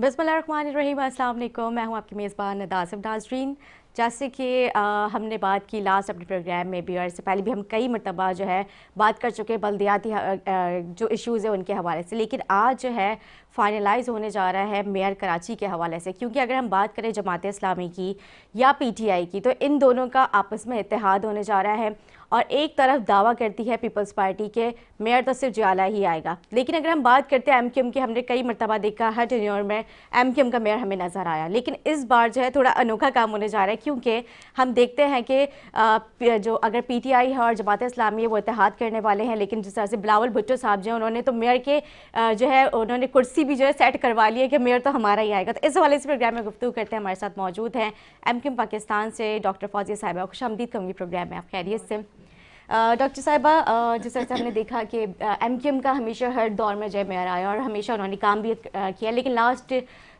बिस्मिल्लाहिर्रहमानिर्रहीम, अस्सलाम वालेकुम। मैं हूं आपकी मेज़बान नाज़िम नाज़रीन। जैसे कि हमने बात की लास्ट अपने प्रोग्राम में भी और इससे पहले भी हम कई मरतबा जो है बात कर चुके हैं बल्दियाती जो इश्यूज़ हैं उनके हवाले से, लेकिन आज जो है फाइनलाइज़ होने जा रहा है मेयर कराची के हवाले से। क्योंकि अगर हम बात करें जमात इस्लामी की या PTI की, तो इन दोनों का आपस में इत्तेहाद होने जा रहा है और एक तरफ दावा करती है पीपल्स पार्टी के मेयर तो सिर्फ जियाला ही आएगा। लेकिन अगर हम बात करते हैं MQM की, हमने कई मरतबा देखा हर टेन्योर में MQM का मेयर हमें नज़र आया, लेकिन इस बार जो है थोड़ा अनोखा काम होने जा रहा है। क्योंकि हम देखते हैं कि जो अगर PTI है और जमात इस्लामी है वो इत्तेहाद करने वाले हैं, लेकिन जिस तरह से बिलावल भुट्टो साहब जो हैं उन्होंने तो मेयर के जो है उन्होंने कुर्सी भी जो है सेट करवा ली है कि मेयर तो हमारा ही आएगा। तो इस हवाले से प्रोग्राम में गुफ्तगू करते हैं। हमारे साथ मौजूद हैं MQM पाकिस्तान से डॉक्टर फौजिया साहिबा। खुशामदीद कहूँगी प्रोग्राम में, आप खैरियत से? डॉक्टर साहिबा, जिस तरह से हमने देखा कि MQM का हमेशा हर दौर में जय मेयर आया और हमेशा उन्होंने काम भी किया, लेकिन लास्ट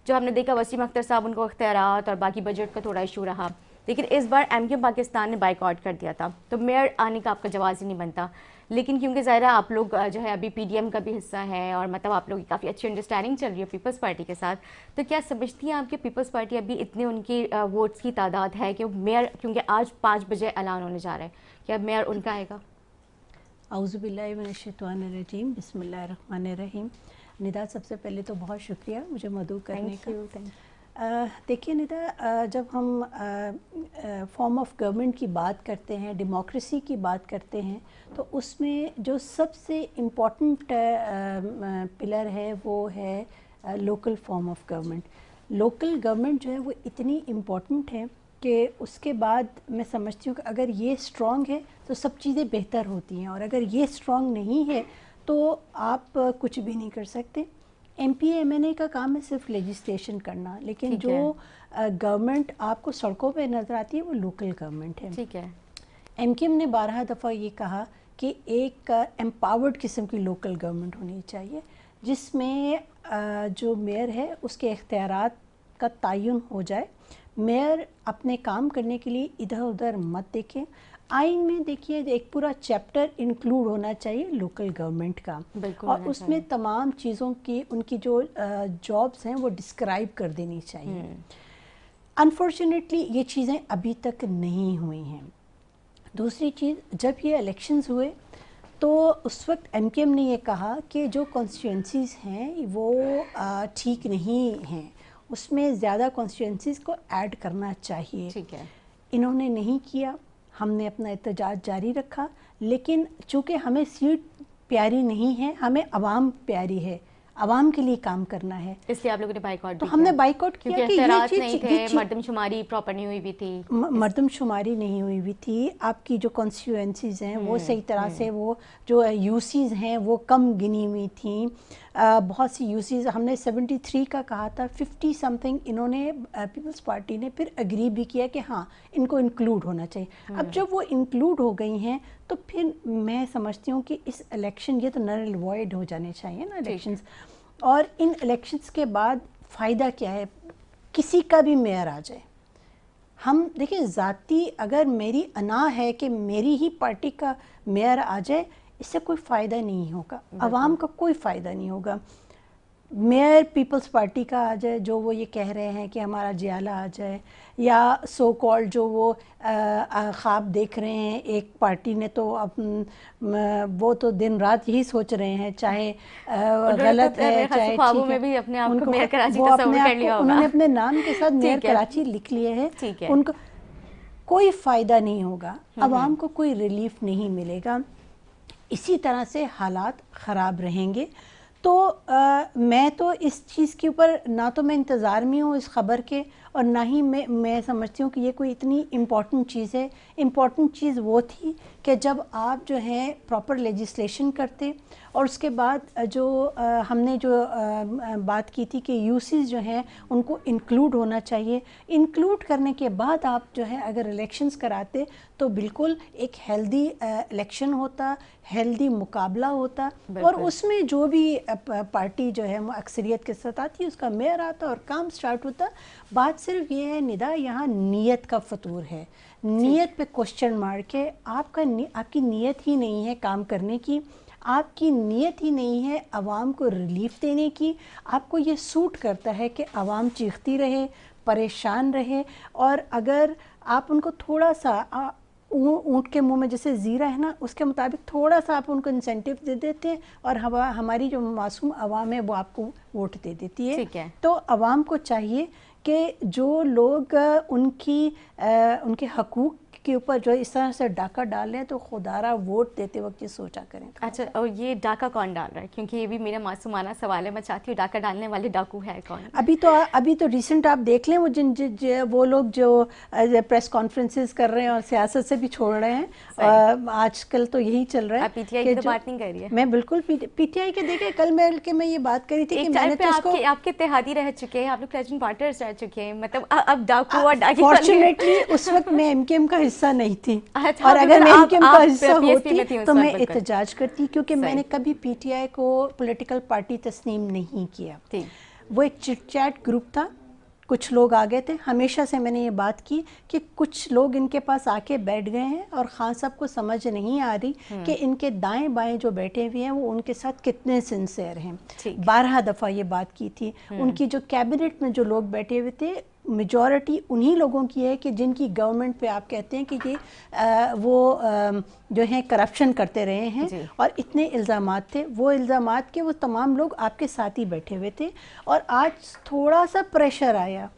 जो हमने देखा वसीम अख्तर साहब उनको इख्तियारात और बाकी बजट का थोड़ा इशू रहा। लेकिन इस बार MQM पाकिस्तान ने बाइकआउट कर दिया था, तो मेयर आने का आपका जवाब ही नहीं बनता। लेकिन क्योंकि ज़ाहिर आप लोग जो है अभी PDM का भी हिस्सा है और मतलब आप लोगों की काफ़ी अच्छी अंडरस्टैंडिंग चल रही है पीपल्स पार्टी के साथ, तो क्या समझती हैं आप कि पीपल्स पार्टी अभी इतने उनकी वोट्स की तादाद है कि मेयर, क्योंकि आज 5 बजे ऐलान होने जा रहा है, क्या मेयर उनका आएगा? औज़ुबिल्लाहि मिनश्शैतानिर्रजीम, बिस्मिल्लाहिर्रहमानिर्रहीम। निदा, सबसे पहले तो बहुत शुक्रिया मुझे मदऊ करने का। देखिए निदा, जब हम फॉर्म ऑफ गवर्नमेंट की बात करते हैं, डेमोक्रेसी की बात करते हैं, तो उसमें जो सबसे इम्पॉर्टेंट पिलर है वो है local form of government. Local government जो है वो इतनी इम्पॉर्टेंट है कि उसके बाद मैं समझती हूँ कि अगर ये स्ट्रॉन्ग है तो सब चीज़ें बेहतर होती हैं, और अगर ये स्ट्रॉन्ग नहीं है तो आप कुछ भी नहीं कर सकते। MPA MNA का काम है सिर्फ लेजिस्लेशन करना, लेकिन जो गवर्नमेंट आपको सड़कों पे नज़र आती है वो लोकल गवर्नमेंट है। ठीक है। MQM ने 12 दफ़ा ये कहा कि एक एम्पावर्ड किस्म की लोकल गवर्नमेंट होनी चाहिए, जिसमें जो मेयर है उसके इख्तियारात का तयन हो जाए। मेयर अपने काम करने के लिए इधर उधर मत देखें। आइन में देखिए एक पूरा चैप्टर इंक्लूड होना चाहिए लोकल गवर्नमेंट का, और उसमें तमाम चीज़ों की उनकी जो जॉब्स हैं वो डिस्क्राइब कर देनी चाहिए। अनफॉर्चुनेटली ये चीज़ें अभी तक नहीं हुई हैं। दूसरी चीज़, जब ये इलेक्शंस हुए तो उस वक्त MQM ने ये कहा कि जो कॉन्स्टिट्यूंसीज़ हैं वो ठीक नहीं हैं, उसमें ज़्यादा कॉन्स्टिट्यूंसीज़ को ऐड करना चाहिए। ठीक है। इन्होंने नहीं किया, हमने अपना एहतजाज जारी रखा, लेकिन चूँकि हमें सीट प्यारी नहीं है, हमें आवाम प्यारी है, आवाम के लिए काम करना है, इसलिए आप लोगों ने बाइकआउट तो हमने बाइकआउट किया कि ये चीज़ नहीं थे, मर्दमशुमारी प्रॉपर नहीं हुई हुई थी, मर्दमशुमारी नहीं हुई हुई थी। आपकी जो कॉन्स्टिट्यूंसीज़ हैं वो सही तरह से, वो जो यूसीज़ हैं वो कम गिनी हुई थी। बहुत सी यूसीज़ हमने 73 का कहा था, 50 समथिंग इन्होंने पीपल्स पार्टी ने फिर एग्री भी किया कि हाँ इनको इंक्लूड होना चाहिए। अब जब वो इंक्लूड हो गई हैं तो फिर मैं समझती हूँ कि इस इलेक्शन, ये तो नल वॉइड हो जाने चाहिए ना इलेक्शंस, और इन इलेक्शंस के बाद फ़ायदा क्या है? किसी का भी मेयर आ जाए, हम देखिए ज़ाती अगर मेरी अना है कि मेरी ही पार्टी का मेयर आ जाए, इससे कोई फ़ायदा नहीं होगा, आवाम का कोई फ़ायदा नहीं होगा। मेयर पीपल्स पार्टी का आ जाए, जो वो ये कह रहे हैं कि हमारा जियाला आ जाए, या सो कॉल्ड जो वो ख्वाब देख रहे हैं एक पार्टी ने, तो अब वो तो दिन रात यही सोच रहे हैं, चाहे गलत है चाहे ठीक है, में भी अपने आप को मेयर कराची वो अपने आप को उन्होंने अपने नाम के साथ मेयर कराची लिख लिए हैं। उनको कोई फ़ायदा नहीं होगा, आवाम को कोई रिलीफ नहीं मिलेगा, इसी तरह से हालात ख़राब रहेंगे। तो मैं तो इस चीज़ के ऊपर ना तो मैं इंतज़ार में हूँ इस ख़बर के, और ना ही मैं समझती हूँ कि ये कोई इतनी इम्पॉर्टेंट चीज़ है। इम्पॉर्टेंट चीज़ वो थी कि जब आप जो है प्रॉपर लेजिस्लेशन करते, और उसके बाद जो हमने जो बात की थी कि यूसीज़ जो हैं उनको इंक्लूड होना चाहिए। इंक्लूड करने के बाद आप जो है अगर इलेक्शंस कराते तो बिल्कुल एक हेल्दी इलेक्शन होता, हेल्दी मुकाबला होता, और उसमें जो भी पार्टी जो है वो अक्सरियत के साथ आती है उसका मेयर आता और काम स्टार्ट होता। बात सिर्फ ये है निदा, यहाँ नीयत का फतूर है, नीयत पे क्वेश्चन मार के आपकी नीयत ही नहीं है काम करने की। आपकी नीयत ही नहीं है आवाम को रिलीफ देने की। आपको ये सूट करता है कि आवाम चीखती रहे, परेशान रहे, और अगर आप उनको थोड़ा सा ऊँट के मुंह में जैसे ज़ीरा है ना, उसके मुताबिक थोड़ा सा आप उनको इंसेंटिव दे देते हैं, और हमारी जो मासूम आवाम है वो आपको वोट दे देती है। ठीक है। तो आवाम को चाहिए कि जो लोग उनके हकूक़ के ऊपर जो इस तरह से डाका डाल रहे हैं, तो खुदारा वोट देते वक्त ये सोचा करें। अच्छा, और ये डाका कौन डाल रहा है? क्योंकि ये भी मेरा मासूमाना सवाल है, मैं चाहती हूँ डाका डालने वाले डाकू है कौन? अभी तो रिसेंट आप देख लें, वो लोग जो प्रेस कॉन्फ्रेंसेस कर रहे हैं और सियासत से भी छोड़ रहे हैं, आजकल तो यही चल रहा है। पीटीआई की तो बात नहीं कर रही है। मैं बिल्कुल पीटीआई के देखे कल मैं ये बात करी थी कि मैंने तो उसको, आपके इत्तेहादी रह चुके हैं, आप लोग प्रेसिडेंट पार्टनर्स रह चुके हैं, मतलब अब डाकू और डाकी फॉर्चुनेटली उस वक्त मैं एमकेएम का हिस्सा नहीं थी, और अगर मैं एमकेएम का हिस्सा होती तो मैं एहतजाज करती, क्योंकि मैंने कभी पीटीआई को पॉलिटिकल पार्टी तस्लीम नहीं किया। वो एक चिट चैट ग्रुप था, कुछ लोग आ गए थे। हमेशा से मैंने ये बात की कि कुछ लोग इनके पास आके बैठ गए हैं और खान साहब को समझ नहीं आ रही कि इनके दाएं बाएं जो बैठे हुए हैं वो उनके साथ कितने सिंसियर हैं। 12 दफ़ा ये बात की थी। उनकी जो कैबिनेट में जो लोग बैठे हुए थे, मेजॉरिटी उन्हीं लोगों की है कि जिनकी गवर्नमेंट पे आप कहते हैं कि ये जो हैं करप्शन करते रहे हैं, और इतने इल्ज़ामात थे। वो इल्ज़ामात के वो तमाम लोग आपके साथ ही बैठे हुए थे, और आज थोड़ा सा प्रेशर आया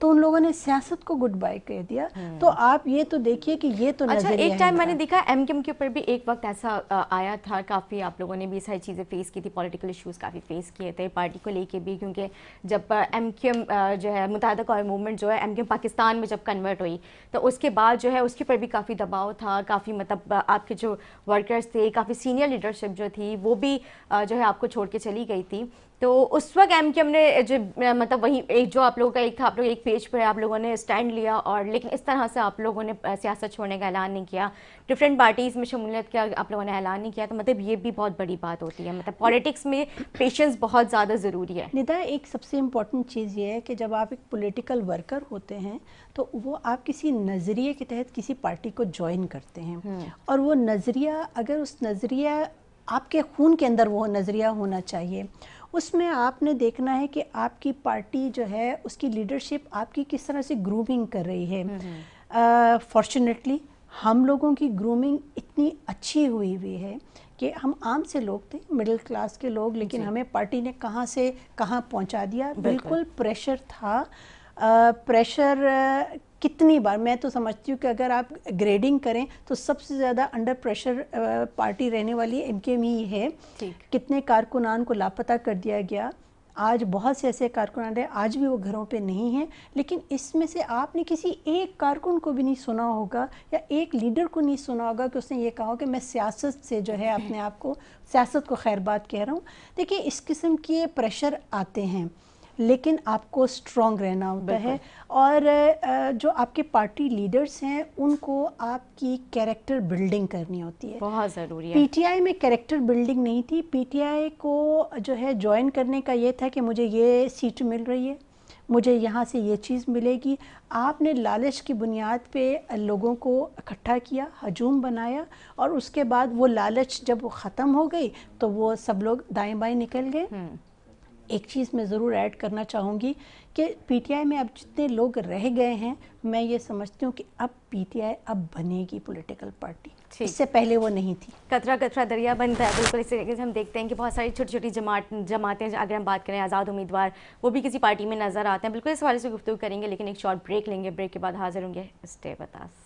तो उन लोगों ने सियासत को गुड बाय कर दिया। तो आप ये तो देखिए कि ये तो अच्छा, एक टाइम मैंने देखा एमकेएम के ऊपर भी एक वक्त ऐसा आया था, काफ़ी आप लोगों ने भी सारी चीज़ें फेस की थी, पॉलिटिकल इश्यूज काफ़ी फेस किए थे पार्टी को लेके भी, क्योंकि जब एमकेएम जो है मुत्तहिदा कौमी मूवमेंट जो है एमकेएम पाकिस्तान में जब कन्वर्ट हुई, तो उसके बाद जो है उसके ऊपर भी काफ़ी दबाव था, काफ़ी मतलब आपके जो वर्कर्स थे, काफ़ी सीनियर लीडरशिप जो थी वो भी जो है आपको छोड़ के चली गई थी। तो उस वक्त एमकेएम ने जो मतलब वही एक जो आप लोगों का एक था, आप लोग एक पेज पर आप लोगों ने स्टैंड लिया, और लेकिन इस तरह से आप लोगों ने सियासत छोड़ने का ऐलान नहीं किया, डिफरेंट पार्टीज़ में शमूलियत का आप लोगों ने ऐलान नहीं किया। तो मतलब ये भी बहुत बड़ी बात होती है, मतलब पॉलिटिक्स में पेशेंस बहुत ज़्यादा ज़रूरी है। निदा, एक सबसे इम्पॉर्टेंट चीज़ ये है कि जब आप एक पॉलिटिकल वर्कर होते हैं तो वो आप किसी नज़रिए के तहत किसी पार्टी को ज्वाइन करते हैं, और वो नज़रिया, अगर उस नज़रिया आपके खून के अंदर वो नज़रिया होना चाहिए, उसमें आपने देखना है कि आपकी पार्टी जो है उसकी लीडरशिप आपकी किस तरह से ग्रूमिंग कर रही है। फॉर्चुनेटली हम लोगों की ग्रूमिंग इतनी अच्छी हुई है कि हम आम से लोग थे, मिडिल क्लास के लोग, लेकिन हमें पार्टी ने कहाँ से कहाँ पहुँचा दिया। बिल्कुल प्रेशर था। प्रेशर कितनी बार, मैं तो समझती हूँ कि अगर आप ग्रेडिंग करें तो सबसे ज़्यादा अंडर प्रेशर पार्टी रहने वाली एमकेएम ही है। कितने कारकुनान को लापता कर दिया गया। आज बहुत से ऐसे कारकुनान रहे, आज भी वो घरों पे नहीं हैं, लेकिन इसमें से आपने किसी एक कारकुन को भी नहीं सुना होगा या एक लीडर को नहीं सुना होगा कि उसने ये कहा कि मैं सियासत से जो है अपने आप को, सियासत को खैर बात कह रहा हूँ। देखिए, इस किस्म के प्रेशर आते हैं, लेकिन आपको स्ट्रॉन्ग रहना होता है, और जो आपके पार्टी लीडर्स हैं उनको आपकी कैरेक्टर बिल्डिंग करनी होती है, बहुत ज़रूरी है। पीटीआई में कैरेक्टर बिल्डिंग नहीं थी। पीटीआई को जो है ज्वाइन करने का ये था कि मुझे ये सीट मिल रही है, मुझे यहाँ से ये चीज़ मिलेगी। आपने लालच की बुनियाद पे लोगों को इकट्ठा किया, हजूम बनाया, और उसके बाद वो लालच जब वो ख़त्म हो गई तो वो सब लोग दाएं बाएं निकल गए। एक चीज़ मैं ज़रूर ऐड करना चाहूँगी कि पीटीआई में अब जितने लोग रह गए हैं, मैं ये समझती हूँ कि अब पीटीआई अब बनेगी पॉलिटिकल पार्टी, इससे पहले वो नहीं थी। कतरा कतरा दरिया बनता है, बिल्कुल इस तरीके से हम देखते हैं कि बहुत सारी छोटी छोटी जमातें, अगर हम बात करें आज़ाद उम्मीदवार, वो भी किसी पार्टी में नज़र आते हैं। बिल्कुल इस हवाले से गुफ्तगू करेंगे, लेकिन एक शॉर्ट ब्रेक लेंगे। ब्रेक के बाद हाजिर होंगे। Stay with us.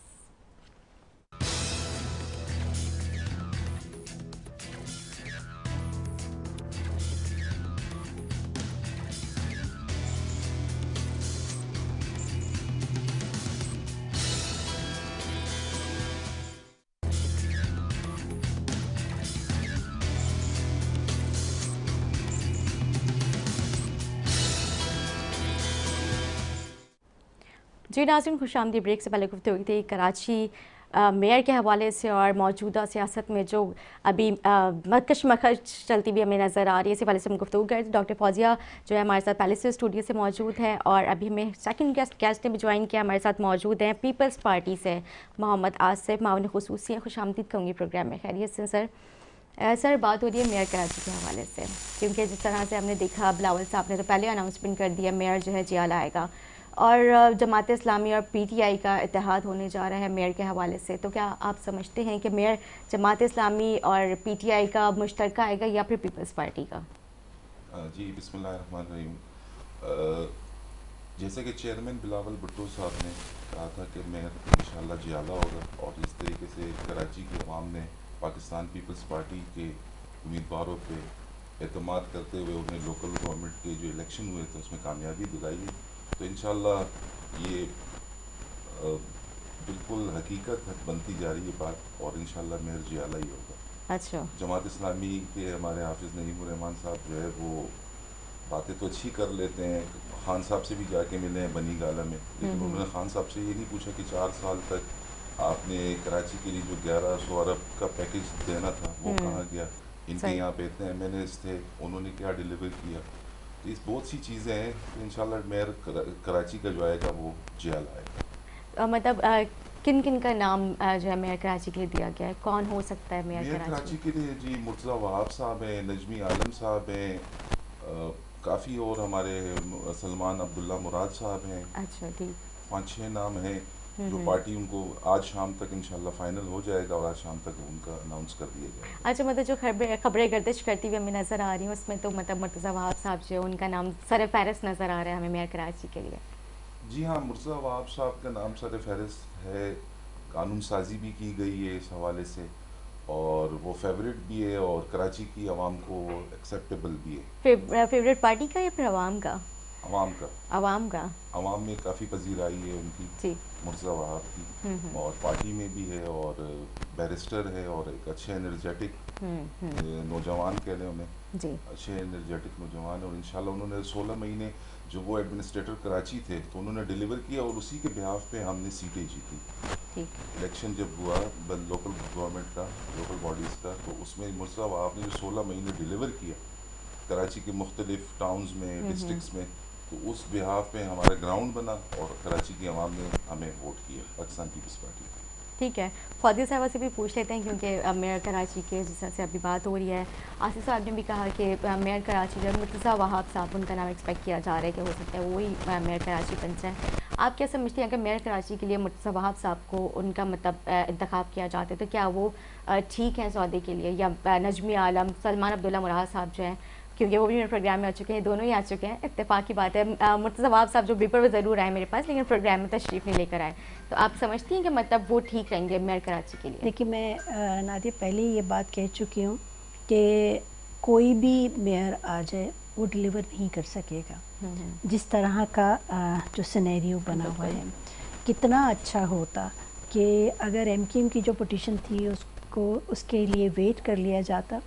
जी नाज़रीन, खुशामदीद। ब्रेक से पहले गुफ्तगू हुई थी कराची मेयर के हवाले से और मौजूदा सियासत में जो अभी कशमकश चलती हुई हमें नज़र आ रही है, इस हवाले से हम गुफ्तगू कर रहे थे। डॉक्टर फौजिया जो है हमारे साथ पहले से स्टूडियो से मौजूद है, और अभी हमें सेकंड गेस्ट ने भी ज्वाइन किया, हमारे साथ मौजूद हैं पीपल्स पार्टी से मोहम्मद आसिफ, मावन खुसूसी। खुशामदीद कहूँगी प्रोग्राम में। खैरियत से सर? सर बात हो रही है मेयर कराची के हवाले से, क्योंकि जिस तरह से हमने देखा बिलावल साहब ने तो पहले अनाउंसमेंट कर दिया मेयर जो है जियाला आएगा, और जमात इस्लामी और पीटीआई का इत्तेहाद होने जा रहा है मेयर के हवाले से, तो क्या आप समझते हैं कि मेयर जमात इस्लामी और पीटीआई का मुश्तरका आएगा या फिर पीपल्स पार्टी का? जी बिस्मिल्लाहिर्रहमानिर्रहीम। जैसे कि चेयरमैन बिलावल भुट्टो साहब ने कहा था कि मेयर इंशाल्लाह जियाला होगा, और जिस तरीके से कराची की अवाम ने पाकिस्तान पीपल्स पार्टी के उम्मीदवारों पे एतमाद करते हुए उन्हें लोकल गवर्नमेंट के जो इलेक्शन हुए थे उसमें कामयाबी दिलाई है, तो इंशाल्लाह ये बिल्कुल हकीकत बनती जा रही है बात, और इंशाल्लाह मेयर जियाला ही होगा। अच्छा। जमात इस्लामी के हमारे हाफिज़ नईमुर रहमान साहब जो है वो बातें तो अच्छी कर लेते हैं, खान साहब से भी जाके मिले हैं बनी गाला में, लेकिन उन्होंने खान साहब से ये नहीं पूछा कि 4 साल तक आपने कराची के लिए जो 1100 अरब का पैकेज देना था वो कहाँ गया, इनके यहाँ पे इतने MNAs थे, उन्होंने क्या डिलीवर किया। तो इस बहुत सी चीज़ें हैं, तो इंशाल्लाह मेयर कराची का जो आएगा वो जियाला आएगा। मतलब किन किन का नाम जो है मेयर कराची के लिए दिया गया है, कौन हो सकता है मेयर कराची के लिए? जी मुर्तज़ा वहाब साहब हैं, नजमी आलम साहब हैं, काफ़ी और हमारे सलमान अब्दुल्ला मुराद साहब हैं। अच्छा ठीक। 5-6 नाम हैं जो पार्टी उनको आज शाम तक इंशाल्लाह फाइनल हो जाएगा, और आज शाम तक उनका अनाउंस कर दिया जाएगा। अच्छा, मतलब जो खबरें गर्दिश करती हुई हमें नज़र आ रही हैं उसमें तो मतलब मुर्तज़ा वहाब साहब जो उनका नाम सर फहरिस्त नज़र आ रहा है हमें मेयर कराची के लिए। जी हाँ, मुर्तज़ा वहाब साहब का नाम सर फहरिस्त है, कानून साजी भी की गई है इस हवाले से, और वो फेवरेट भी है और कराची की आवाम को एक्सेप्टेबल भी है। फेवरेट पार्टी का या फिर आवाम का? आवाम का। आवाम का। आवाम में काफ़ी पजीराई है उनकी जी। मुर्तज़ा वहाब की, और पार्टी में भी है, और बैरिस्टर है, और एक अच्छे एनर्जेटिक नौजवान कह लें उन्हें जी। अच्छे एनर्जेटिक नौजवान, और इंशाल्लाह उन्होंने 16 महीने जो वो एडमिनिस्ट्रेटर कराची थे तो उन्होंने डिलीवर किया, और उसी के बिहाफ पे हमने सीटें जीती। ठीक। इलेक्शन जब हुआ लोकल गवर्नमेंट का, लोकल बॉडीज़ का, तो उसमें मुर्तज़ा वहाब ने जो 16 महीने डिलीवर किया कराची के मुख्तलिफ टाउन्स में, डिस्ट्रिक्ट्स में, तो उस बिहाफ पे हमारा ग्राउंड बना, और कराची की आवाम ने हमें वोट किया, पाकिस्तान पीपल्स पार्टी। ठीक है, फौजी साहबा से भी पूछ लेते हैं, क्योंकि मेयर कराची के जिस तरह से अभी बात हो रही है, आसिफ साहब ने भी कहा कि मेयर कराची जो मुर्तज़ा वहाब साहब उनका नाम एक्सपेक्ट किया जा रहा है कि हो सकता है वही मेयर कराची बन जाए। आप क्या समझते हैं कि मेयर कराची के लिए मुर्तज़ा वहाब साहब को उनका मतलब इंतखाब किया जाता है तो क्या वो ठीक है सौदे के लिए, या नजमी आलम, सलमान अब्दुल्ला मुराद साहब जो हैं, क्योंकि वो भी मेरे प्रोग्राम में आ चुके हैं, दोनों ही आ चुके हैं, इत्तेफाक की बात है। मुर्तज़ा वहाब साहब जो पेपर में ज़रूर आए मेरे पास, लेकिन प्रोग्राम में तशरीफ़ नहीं लेकर आए, तो आप समझती हैं कि मतलब वो ठीक रहेंगे मेयर कराची के लिए? देखिए, मैं नादिया पहले ही ये बात कह चुकी हूँ कि कोई भी मेयर आ जाए वो डिलीवर नहीं कर सकेगा। जिस तरह का जो सिनेरियो बना हुआ है, कितना अच्छा होता कि अगर MKM की जो पिटीशन थी उसको उसके लिए वेट कर लिया जाता,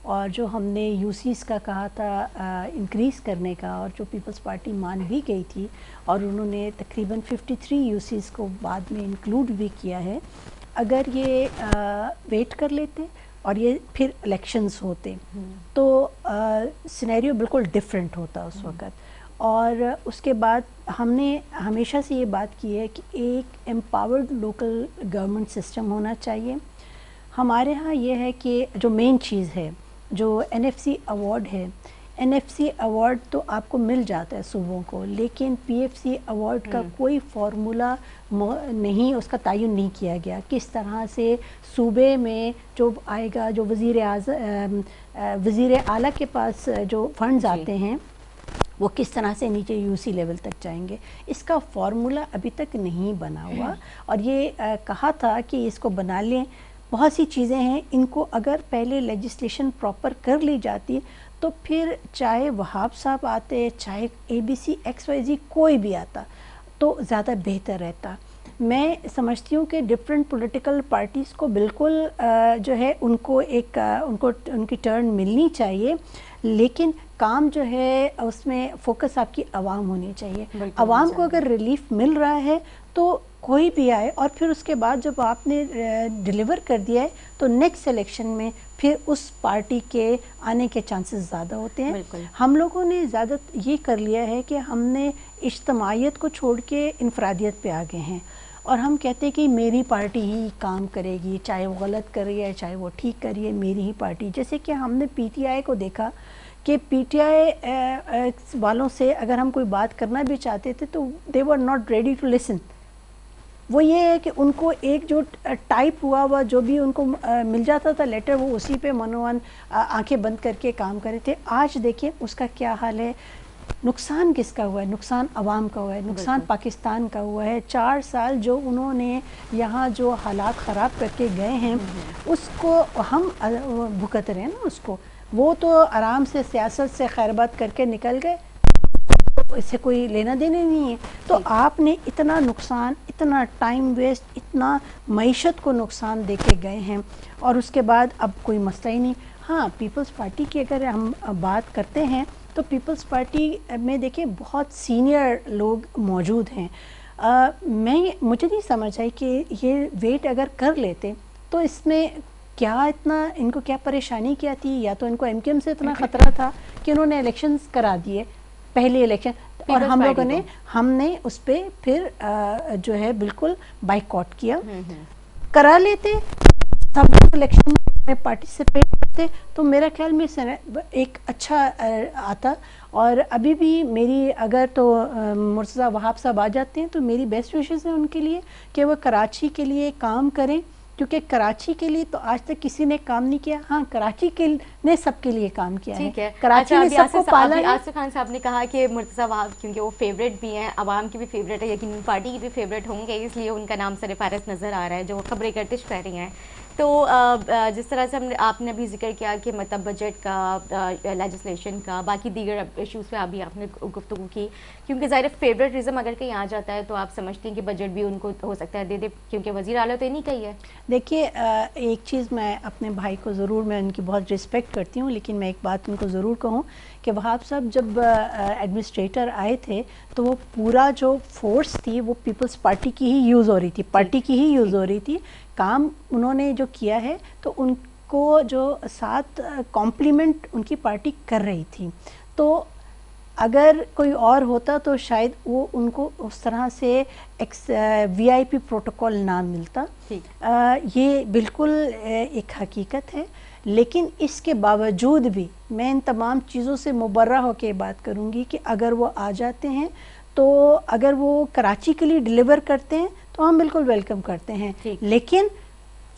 और जो हमने यूसीज़ का कहा था इंक्रीज़ करने का, और जो पीपल्स पार्टी मान भी गई थी, और उन्होंने तकरीबन 53 यूसीज़ को बाद में इंक्लूड भी किया है, अगर ये वेट कर लेते और ये फिर इलेक्शंस होते तो सिनेरियो बिल्कुल डिफरेंट होता उस वक़्त। और उसके बाद हमने हमेशा से ये बात की है कि एक एम्पावर्ड लोकल गवर्नमेंट सिस्टम होना चाहिए। हमारे यहाँ ये है कि जो मेन चीज़ है, जो NFC अवार्ड है, NFC अवार्ड तो आपको मिल जाता है सूबों को, लेकिन PFC अवार्ड का कोई फार्मूला नहीं, उसका तयन नहीं किया गया किस तरह से सूबे में जो आएगा, जो वज़ीर आला के पास जो फंड्स आते हैं वो किस तरह से नीचे UC लेवल तक जाएंगे, इसका फार्मूला अभी तक नहीं बना हुआ। और ये कहा था कि इसको बना लें, बहुत सी चीज़ें हैं, इनको अगर पहले लेजिस्लेशन प्रॉपर कर ली जाती तो फिर चाहे वहाब साहब आते, चाहे ABC XYZ कोई भी आता, तो ज़्यादा बेहतर रहता। मैं समझती हूँ कि डिफरेंट पॉलिटिकल पार्टीज़ को बिल्कुल जो है उनको उनकी टर्न मिलनी चाहिए, लेकिन काम जो है उसमें फोकस आपकी आवाम होनी चाहिए। आवाम को अगर रिलीफ मिल रहा है तो कोई भी आए, और फिर उसके बाद जब आपने डिलीवर कर दिया है तो नेक्स्ट इलेक्शन में फिर उस पार्टी के आने के चांसेस ज़्यादा होते हैं। हम लोगों ने ज़्यादा ये कर लिया है कि हमने इज्तमाहियत को छोड़ के इनफरादियत पे आ गए हैं, और हम कहते हैं कि मेरी पार्टी ही काम करेगी, चाहे वो गलत कर रही है चाहे वो ठीक कर रही है, मेरी ही पार्टी। जैसे कि हमने पीटीआई को देखा कि पीटीआई वालों से अगर हम कोई बात करना भी चाहते थे तो they were not ready to listen. वो ये है कि उनको एक जो टाइप हुआ जो भी उनको मिल जाता था लेटर, वो उसी पे मनोवन आंखें बंद करके काम कर रहे थे। आज देखिए उसका क्या हाल है। नुकसान किसका हुआ है? नुकसान अवाम का हुआ है, नुकसान पाकिस्तान का हुआ है। 4 साल जो उन्होंने यहाँ जो हालात ख़राब करके गए हैं उसको हम भुगत रहे हैं ना उसको। वो तो आराम से सियासत से खैरबाद करके निकल गए, इससे कोई लेना देना नहीं है। तो आपने इतना नुकसान, इतना टाइम वेस्ट, इतना मईशत को नुकसान देके गए हैं और उसके बाद अब कोई मसला ही नहीं। हाँ, पीपल्स पार्टी की अगर हम बात करते हैं तो पीपल्स पार्टी में देखिए बहुत सीनियर लोग मौजूद हैं। मुझे नहीं समझ आई कि ये वेट अगर कर लेते तो इसमें क्या इतना इनको क्या परेशानी क्या थी। या तो इनको एमकेएम से इतना ख़तरा था कि उन्होंने इलेक्शंस करा दिए, पहले इलेक्शन, और हम लोगों ने हमने उस पर फिर जो है बिल्कुल बाइकआउट किया। करा लेते सब इलेक्शन में पार्टिसिपेट करते तो मेरा ख्याल में एक अच्छा आता। और अभी भी मेरी अगर तो मुर्तज़ा वहाब साहब आ जाते हैं तो मेरी बेस्ट विशेस है उनके लिए कि वो कराची के लिए काम करें, क्योंकि कराची के लिए तो आज तक किसी ने काम नहीं किया। हाँ, कराची के ने सबके लिए काम किया है। कराची ने सबको पाला है। आसिफ खान साहब ने कहा कि मुर्तज़ा वहाब क्योंकि वो फेवरेट भी हैं, आवाम की भी फेवरेट है, यकीन पार्टी की भी फेवरेट होंगे, इसलिए उनका नाम सरफ़हरिस्त नज़र आ रहा है, जो खबरें गर्दिश कर रही हैं। तो जिस तरह से आपने अभी जिक्र किया कि मतलब बजट का, लेजिस्लेशन का, बाकी दीगर इश्यूज़ पे अभी आपने गुफ्तगू की, क्योंकि ज़ाहिर फेवरेटिज़म अगर कहीं आ जाता है तो आप समझते हैं कि बजट भी उनको हो सकता है दे दे, क्योंकि वज़ीर आला तो नहीं कही है। देखिए, एक चीज़ मैं अपने भाई को ज़रूर, मैं उनकी बहुत रिस्पेक्ट करती हूँ, लेकिन मैं एक बात उनको ज़रूर कहूँ कि वहाब साहब जब एडमिनिस्ट्रेटर आए थे तो वो पूरा जो फोर्स थी वो पीपल्स पार्टी की ही यूज़ हो रही थी, पार्टी की ही यूज़ हो रही थी। काम उन्होंने जो किया है तो उनको जो साथ कॉम्प्लीमेंट उनकी पार्टी कर रही थी। तो अगर कोई और होता तो शायद वो उनको उस तरह से वीआईपी प्रोटोकॉल ना मिलता। ये बिल्कुल एक हकीकत है। लेकिन इसके बावजूद भी मैं इन तमाम चीज़ों से मुबर्रा होकर बात करूँगी कि अगर वो आ जाते हैं तो अगर वो कराची के लिए डिलीवर करते हैं तो हम बिल्कुल वेलकम करते हैं। लेकिन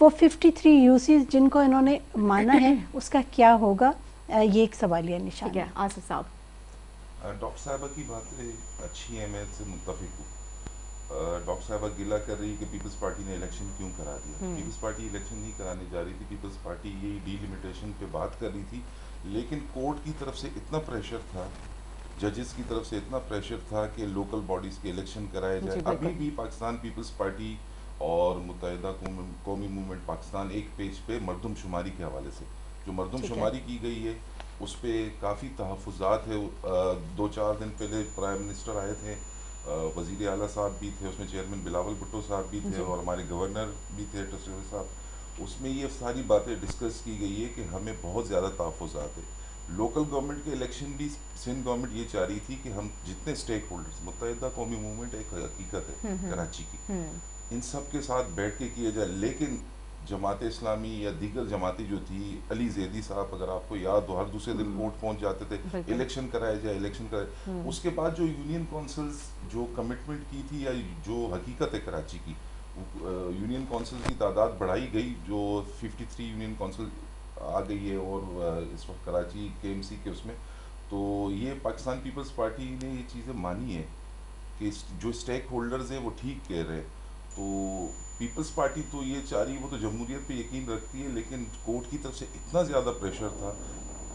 वो 53 यूसीज जिनको इन्होंने माना है उसका क्या होगा, ये एक सवालिया निशान है। आसिफ साहब, डॉक्टर साहबा की बातें अच्छी हैं, मैं इससे मुत्तफिक हूँ। डॉक्टर साहबा गिला कर रही है कि पीपल्स पार्टी ने इलेक्शन क्यों करा दिया। पीपल्स पार्टी इलेक्शन नहीं कराने जा रही थी, पीपल्स पार्टी यही डीलिमिटेशन पे बात कर रही थी। लेकिन कोर्ट की तरफ से इतना प्रेशर था, जजेस की तरफ से इतना प्रेशर था कि लोकल बॉडीज़ के इलेक्शन कराए जाए। अभी भी पाकिस्तान पीपल्स पार्टी और मुत्तहिदा कौमी मूवमेंट पाकिस्तान एक पेज पे मरदमशुमारी के हवाले से जो मरदमशुमारी की गई है उस पर काफ़ी तहफ़्फ़ुज़ात है। 2-4 दिन पहले प्राइम मिनिस्टर आए थे, वज़ीर आला साहब भी थे, उसमें चेयरमैन बिलावल भुट्टो साहब भी थे और हमारे गवर्नर भी थे टस्टर साहब। उसमें ये सारी बातें डिस्कस की गई है कि हमें बहुत ज़्यादा तहफ़्फ़ुज़ात है। लोकल गवर्नमेंट के इलेक्शन भी सिंध गवर्नमेंट ये चाह रही थी कि हम जितने स्टेक होल्डर्स, मुत्तहिदा कौमी मूवमेंट एक हकीकत है कराची की, इन सब के साथ बैठ के किया जाए। लेकिन जमात इस्लामी या दीगर जमातें जो थी, अली जैदी साहब अगर आपको याद हो, हर दूसरे दिन कोर्ट पहुंच जाते थे, इलेक्शन कराया जाए, इलेक्शन कराए। उसके बाद जो यूनियन काउंसिल्स जो कमिटमेंट की थी या जो हकीकत है कराची की, यूनियन काउंसिल की तादाद बढ़ाई गई, जो 53 यूनियन काउंसिल आ गई है और इस वक्त कराची KMC के उसमें। तो ये पाकिस्तान पीपल्स पार्टी ने ये चीज़ें मानी है कि जो स्टेक होल्डर्स हैं वो ठीक कह रहे हैं। तो पीपल्स पार्टी तो ये चाह रही है, वो तो जमहूरियत पे यकीन रखती है, लेकिन कोर्ट की तरफ से इतना ज़्यादा प्रेशर था।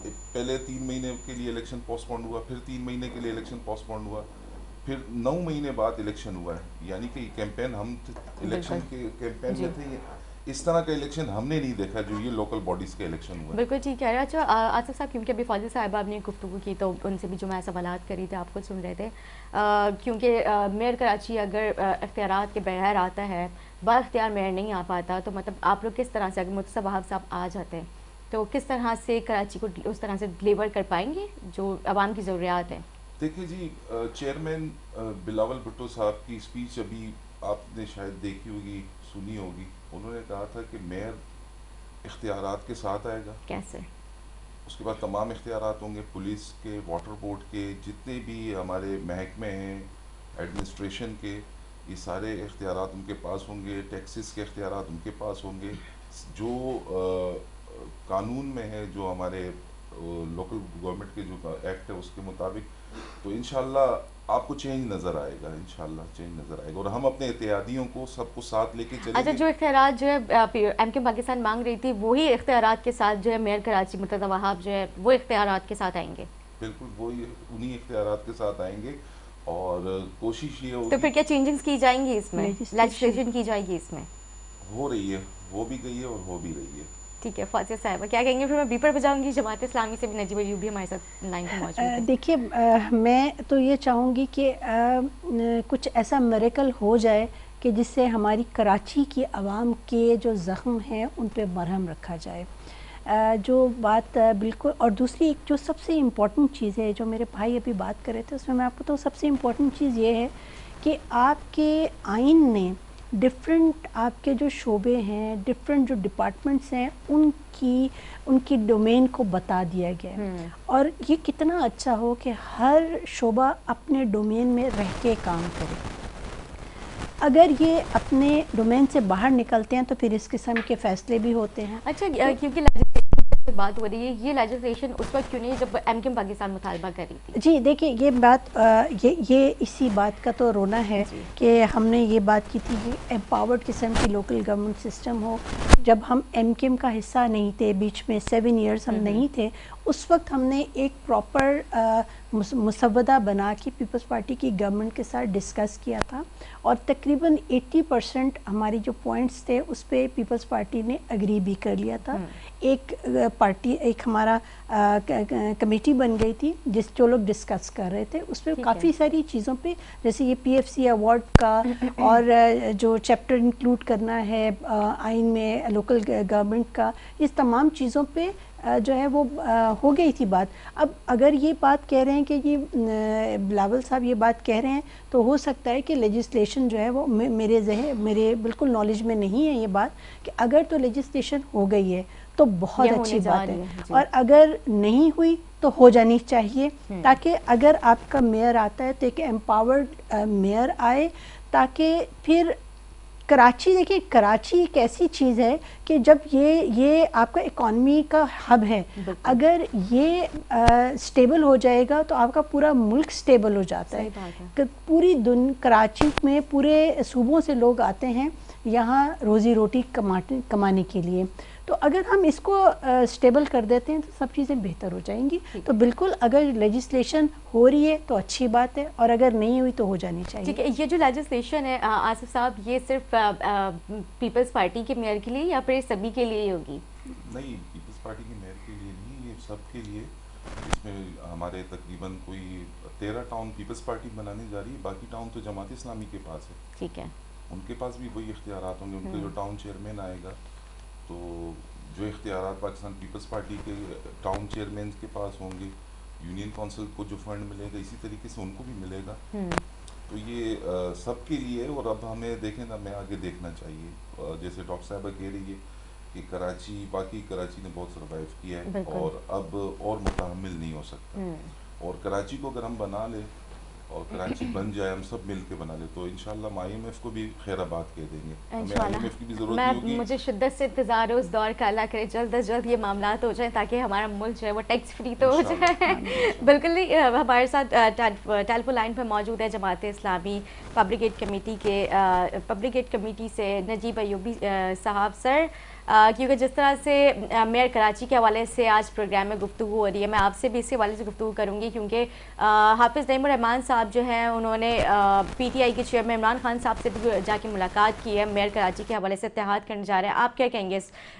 पहले 3 महीने के लिए इलेक्शन पोस्टपोन्ड हुआ, फिर 3 महीने के लिए इलेक्शन पोस्टपोन्ड हुआ, फिर 9 महीने बाद इलेक्शन हुआ है। यानी कि कैंपेन हम इलेक्शन के कैंपेन में थे, इस तरह का इलेक्शन हमने नहीं देखा जो ये लोकल बॉडीज़ का इलेक्शन हुआ। बिल्कुल ठीक है। अच्छा आसिफ साहब, क्योंकि अभी फौजी साहिबा ने गुफ्तगू की तो उनसे भी जो मैं सवालात करी थे आपको सुन रहे थे, क्योंकि मेयर कराची अगर इख्तियारात के बगैर आता है, बाख्तियार मेयर नहीं आ पाता, तो मतलब आप लोग किस तरह से, अगर मुर्तज़ा वहाब साहब आ जाते हैं तो किस तरह से कराची को उस तरह से डिलीवर कर पाएंगे जो आवाम की ज़रूरियात है? देखिए जी, चेयरमैन बिलावल भुट्टो साहब की स्पीच अभी आपने शायद देखी होगी, सुनी होगी, उन्होंने कहा था कि मेयर इख्तियारात के साथ आएगा। कैसे? उसके बाद तमाम इख्तियारात होंगे, पुलिस के, वाटर बोर्ड के, जितने भी हमारे महकमे हैं एडमिनिस्ट्रेशन के, ये सारे इख्तियारात उनके पास होंगे, टैक्सेस के इख्तियारात उनके पास होंगे। जो कानून में है, जो हमारे लोकल गवर्नमेंट के जो एक्ट है उसके मुताबिक, तो इंशाल्लाह आपको चेंज नज़र आएगा, इंशाल्लाह चेंज नज़र आएगा। और हम अपने एहतियादियों को सबको साथ लेके अच्छा, चलेंगे। जो इख्तियारात जो है एमके पाकिस्तान मांग रही थी, वही इख्तियारात के साथ जो है मेयर कराची मुर्तज़ा वहाब जो है वो इख्तियारात के साथ आएंगे? बिल्कुल वही, उन्हीं इख्तियारात के साथ आएंगे। और कोशिश ये तो होगी, फिर क्या चेंजेस की जाएंगी इसमें, Legislation। लेजिस्लेशन की जाएगी इसमें? हो रही है, हो भी गई है और हो भी रही है। ठीक है, फासिया साहिबा क्या कहेंगे? फिर मैं बीपर पे जाऊंगी, जमात इस्लामी से भी नजीब अयूब भी हमारे साथ लाइन पे मौजूद है। देखिए, मैं तो ये चाहूँगी कि कुछ ऐसा मिरेकल हो जाए कि जिससे हमारी कराची की आवाम के जो ज़ख्म हैं उन पे मरहम रखा जाए। जो बात बिल्कुल, और दूसरी एक जो सबसे इम्पॉर्टेंट चीज़ है, जो मेरे भाई अभी बात कर रहे थे, उसमें मैं आपको तो सबसे इम्पॉर्टेंट चीज़ ये है कि आपके आइन ने डिफरेंट, आपके जो शोबे हैं, डिफरेंट जो डिपार्टमेंट्स हैं, उनकी डोमेन को बता दिया गया है। और ये कितना अच्छा हो कि हर शोबा अपने डोमेन में रह के काम करे। अगर ये अपने डोमेन से बाहर निकलते हैं तो फिर इस किस्म के फैसले भी होते हैं। अच्छा, क्योंकि लेजिस्लेशन की बात हो रही है, ये लेजिस्लेशन उस वक्त क्यों नहीं जब एमके पाकिस्तान मुतालबा कर रही थी? जी देखिए, ये बात ये इसी बात का तो रोना है कि हमने ये बात की थी कि एम्पावर्ड किस्म की लोकल गवर्नमेंट सिस्टम हो। जब हम एमकेएम का हिस्सा नहीं थे, बीच में 7 इयर्स हम नहीं थे, उस वक्त हमने एक प्रॉपर मुसव्वदा बना के पीपल्स पार्टी की गवर्नमेंट के साथ डिस्कस किया था, और तकरीबन 80% हमारी जो पॉइंट्स थे उस पर पीपल्स पार्टी ने एग्री भी कर लिया था। एक हमारा कमेटी बन गई थी जो लोग डिस्कस कर रहे थे, उस पर काफ़ी सारी चीज़ों पे, जैसे ये पीएफसी अवार्ड का और जो चैप्टर इंक्लूड करना है आइन में लोकल गवर्नमेंट का, इस तमाम चीज़ों पे जो है वो हो गई थी बात। अब अगर ये बात कह रहे हैं कि ये बिलावल साहब ये बात कह रहे हैं, तो हो सकता है कि लेजिस्लेशन जो है वो मेरे बिल्कुल नॉलेज में नहीं है ये बात, कि अगर तो लेजिस्लेशन हो गई है तो बहुत अच्छी बात है, और अगर नहीं हुई तो हो जानी चाहिए, ताकि अगर आपका मेयर आता है तो एक एम्पावर्ड मेयर आए, ताकि फिर कराची, देखिए कराची एक ऐसी चीज़ है कि जब ये आपका इकॉनमी का हब है, अगर ये स्टेबल हो जाएगा तो आपका पूरा मुल्क स्टेबल हो जाता है। पूरी कराची में पूरे सूबों से लोग आते हैं यहाँ रोज़ी रोटी कमाने के लिए। तो अगर हम इसको स्टेबल कर देते हैं तो सब चीज़ें बेहतर हो जाएंगी। तो बिल्कुल अगर लेजिस्लेशन हो रही है तो अच्छी बात है, और अगर नहीं हुई तो हो जानी चाहिए। ठीक है, ये जो लेजिस्लेशन है आसिफ साहब, ये सिर्फ पीपल्स पार्टी के मेयर के लिए या फिर सभी के लिए होगी? नहीं, पीपल्स पार्टी के मेयर के लिए नहीं, ये सब के लिए। इसमें हमारे तकरीबन कोई 13 टाउन पीपल्स पार्टी बनाने जा रही है, बाकी टाउन तो जमात इस्लामी के पास है। ठीक है, उनके पास भी वही इख्तियारात होंगे। उनके जो टाउन चेयरमैन आएगा, तो जो इख्तियारात पाकिस्तान पीपल्स पार्टी के टाउन चेयरमैन के पास होंगे, यूनियन काउंसिल को जो फंड मिलेगा इसी तरीके से उनको भी मिलेगा। तो ये सबके लिए है। और अब हमें देखें ना, मैं आगे देखना चाहिए। जैसे डॉक्टर साहबा कह रही है कि कराची ने बहुत सर्वाइव किया है, और अब और मुतहम्मिल नहीं हो सकता। और कराची को अगर हम बना ले और कराची बन जाए, हम सब मिल के बना ले, तो इंशाल्लाह IMF को भी खैराबाद कह देंगे। हमें IMF की भी जरूरत नहीं होगी। मुझे शिद्दत से इंतजार है उस दौर का, अल्लाह करे जल्द अज जल्द ये मामला हो जाए, ताकि हमारा मुल्क जो है वो टैक्स फ्री तो हो जाए। बिल्कुल नहीं, हमारे साथ टेलीफोन लाइन पर मौजूद है Jamaat Islami public add committee से नजीब अयूबी साहब। सर, क्योंकि जिस तरह से मेयर कराची के हवाले से आज प्रोग्राम में गुफ्तगू हो रही है, मैं आपसे भी इसी हवाले से गुफ्तगू करूँगी, क्योंकि हाफिज़ नईमुर रहमान साहब जो हैं उन्होंने PTI के चेयरमैन इमरान खान साहब से भी जाके मुलाकात की है, मेयर कराची के हवाले से इत्तेहाद करने जा रहे हैं। आप क्या कहेंगे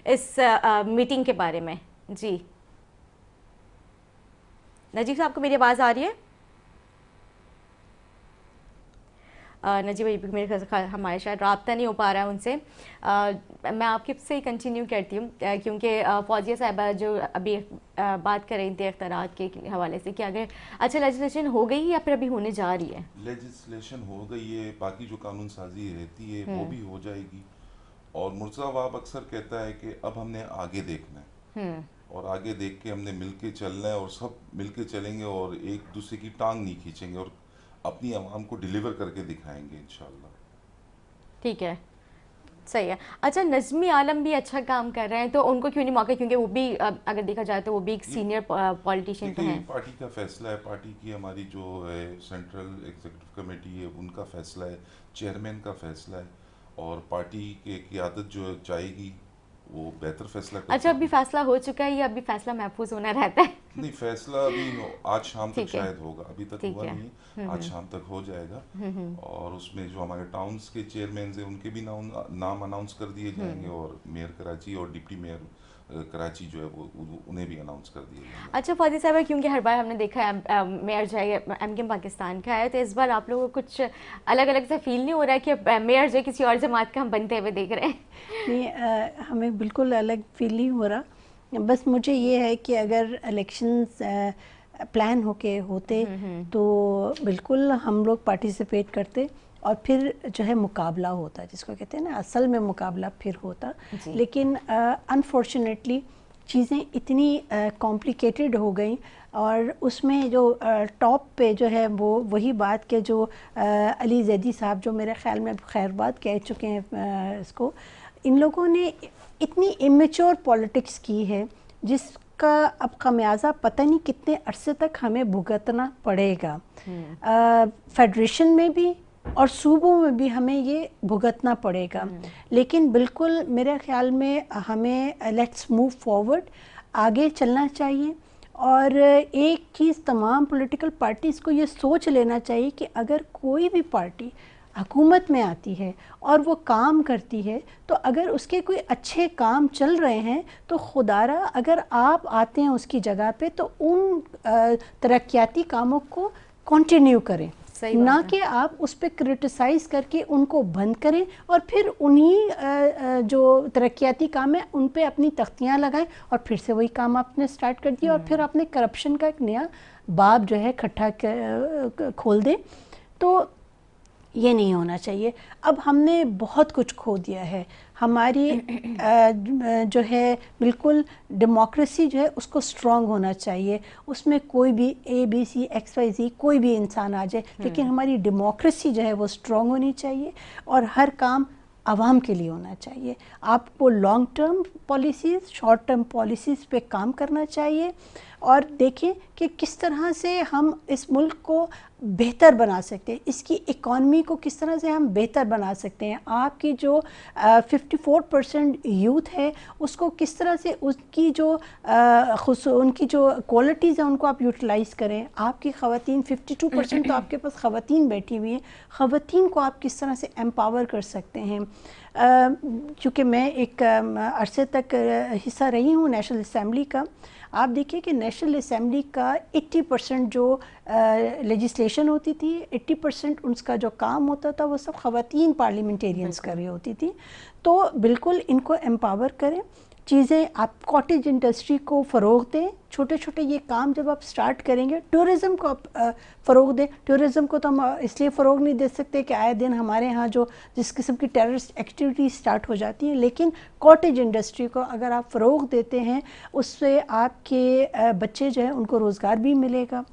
इस मीटिंग के बारे में? जी नजीब साहब, को मेरी आवाज़ आ रही है? नजीब भाई मेरे हमारे शायद रब्ता नहीं हो पा रहा है उनसे। मैं आपके से कंटिन्यू करती हूँ क्योंकि फौजिया साहिबा जो अभी बात कर रही थी इख्तियारात के हवाले से कि अगर अच्छा लेजिस्लेशन हो गई या फिर अभी होने जा रही है। लेजिस्लेशन हो गई है, बाकी जो कानून साजी रहती है वो भी हो जाएगी। और मुर्तज़ा वहाब अक्सर कहता है कि अब हमने आगे देखना है और आगे देख के हमने मिलके चलना है और सब मिलके चलेंगे और एक दूसरे की टांग नहीं खींचेंगे और अपनी आवाम को डिलीवर करके दिखाएंगे इंशाल्लाह। ठीक है, सही है। अच्छा, नज़मी आलम भी अच्छा काम कर रहे हैं तो उनको क्यों नहीं मौका, क्योंकि वो भी अगर देखा जाए तो वो भी एक सीनियर पॉलिटिशियन तो हैं। पार्टी का फैसला है, पार्टी की हमारी जो है सेंट्रल एग्जीक्यूटिव कमेटी है उनका फैसला है, चेयरमैन का फैसला है और पार्टी की क़यादत जो चाहेगी वो बेहतर फैसला कर। अच्छा, अभी फैसला हो चुका है या अभी फैसला महफूज होना रहता है? नहीं, फैसला अभी आज शाम तक शायद होगा, अभी तक हुआ नहीं है, आज शाम तक हो जाएगा। और उसमें जो हमारे टाउन्स के चेयरमैन हैं उनके भी नाम अनाउंस कर दिए जाएंगे और मेयर कराची और डिप्टी मेयर कराची जो है वो उन्हें भी अनाउंस कर दिया जाएगा। अच्छा फौजी साहब, क्योंकि हर बार हमने देखा है मेयर जो है MKM पाकिस्तान का है, तो इस बार आप लोगों को कुछ अलग अलग सा फील नहीं हो रहा है कि मेयर जो किसी और जमात का हम बनते हुए देख रहे हैं? नहीं, हमें बिल्कुल अलग फील नहीं हो रहा। बस मुझे ये है कि अगर इलेक्शंस प्लान होते तो बिल्कुल हम लोग पार्टिसिपेट करते और फिर जो है मुकाबला होता, जिसको कहते हैं ना असल में मुकाबला फिर होता। लेकिन अनफॉर्चुनेटली चीज़ें इतनी कॉम्प्लिकेटेड हो गई और उसमें जो टॉप पे जो है वो वही बात के जो अली जैदी साहब जो मेरे ख्याल में खैर बात कह चुके हैं इसको, इन लोगों ने इतनी इमेच्योर पॉलिटिक्स की है जिसका अब खमियाजा पता नहीं कितने अरसे तक हमें भुगतना पड़ेगा। फेडरेशन में भी और सूबों में भी हमें ये भुगतना पड़ेगा। लेकिन बिल्कुल मेरे ख्याल में हमें लेट्स मूव फॉरवर्ड, आगे चलना चाहिए। और एक चीज़ तमाम पॉलिटिकल पार्टीज़ को ये सोच लेना चाहिए कि अगर कोई भी पार्टी हुकूमत में आती है और वो काम करती है तो अगर उसके कोई अच्छे काम चल रहे हैं तो खुदारा अगर आप आते हैं उसकी जगह पे तो उन तरक्याती कामों को कंटिन्यू करें, ना कि आप उस पर क्रिटिसाइज करके उनको बंद करें और फिर उन्हीं जो तरक्याती काम है उन पे अपनी तख्तियाँ लगाएं और फिर से वही काम आपने स्टार्ट कर दिया और फिर आपने करप्शन का एक नया बाब जो है खट्टा खोल दे। तो ये नहीं होना चाहिए। अब हमने बहुत कुछ खो दिया है, हमारी जो है बिल्कुल डेमोक्रेसी जो है उसको स्ट्रॉन्ग होना चाहिए, उसमें कोई भी ABC XYZ कोई भी इंसान आ जाए, लेकिन हमारी डेमोक्रेसी जो है वो स्ट्रॉन्ग होनी चाहिए और हर काम आवाम के लिए होना चाहिए। आपको long term policies, short term policies पे काम करना चाहिए और देखें कि किस तरह से हम इस मुल्क को बेहतर बना सकते हैं, इसकी इकॉनमी को किस तरह से हम बेहतर बना सकते हैं। आपकी जो 54% यूथ है उसको किस तरह से उसकी जो उनकी जो क्वालिटीज़ हैं उनको आप यूटिलाइज़ करें। आपकी ख़वातीन 52% तो आपके पास ख़वातीन बैठी हुई हैं, ख़वातीन को आप किस तरह से एम्पावर कर सकते हैं। क्योंकि मैं एक अरसे तक हिस्सा रही हूँ नेशनल असम्बली का, आप देखिए कि नेशनल असम्बली का 80% जो लेजिस्लेशन होती थी, 80% उसका जो काम होता था वो सब ख़वातीन पार्लियामेंटेरियंस कर रही होती थी। तो बिल्कुल इनको एम्पावर करें, चीज़ें आप कॉटेज इंडस्ट्री को फ़रोग़ दें, छोटे छोटे ये काम जब आप स्टार्ट करेंगे, टूरिज़म को आप फ़रोग़ दें। टूरिज़म को तो हम इसलिए फ़रोग़ नहीं दे सकते कि आए दिन हमारे यहाँ जो जिस किस्म की टेररिस्ट एक्टिविटी स्टार्ट हो जाती हैं, लेकिन कॉटेज इंडस्ट्री को अगर आप फ़रोग़ देते हैं उससे आपके बच्चे जो हैं उनको रोज़गार भी मिलेगा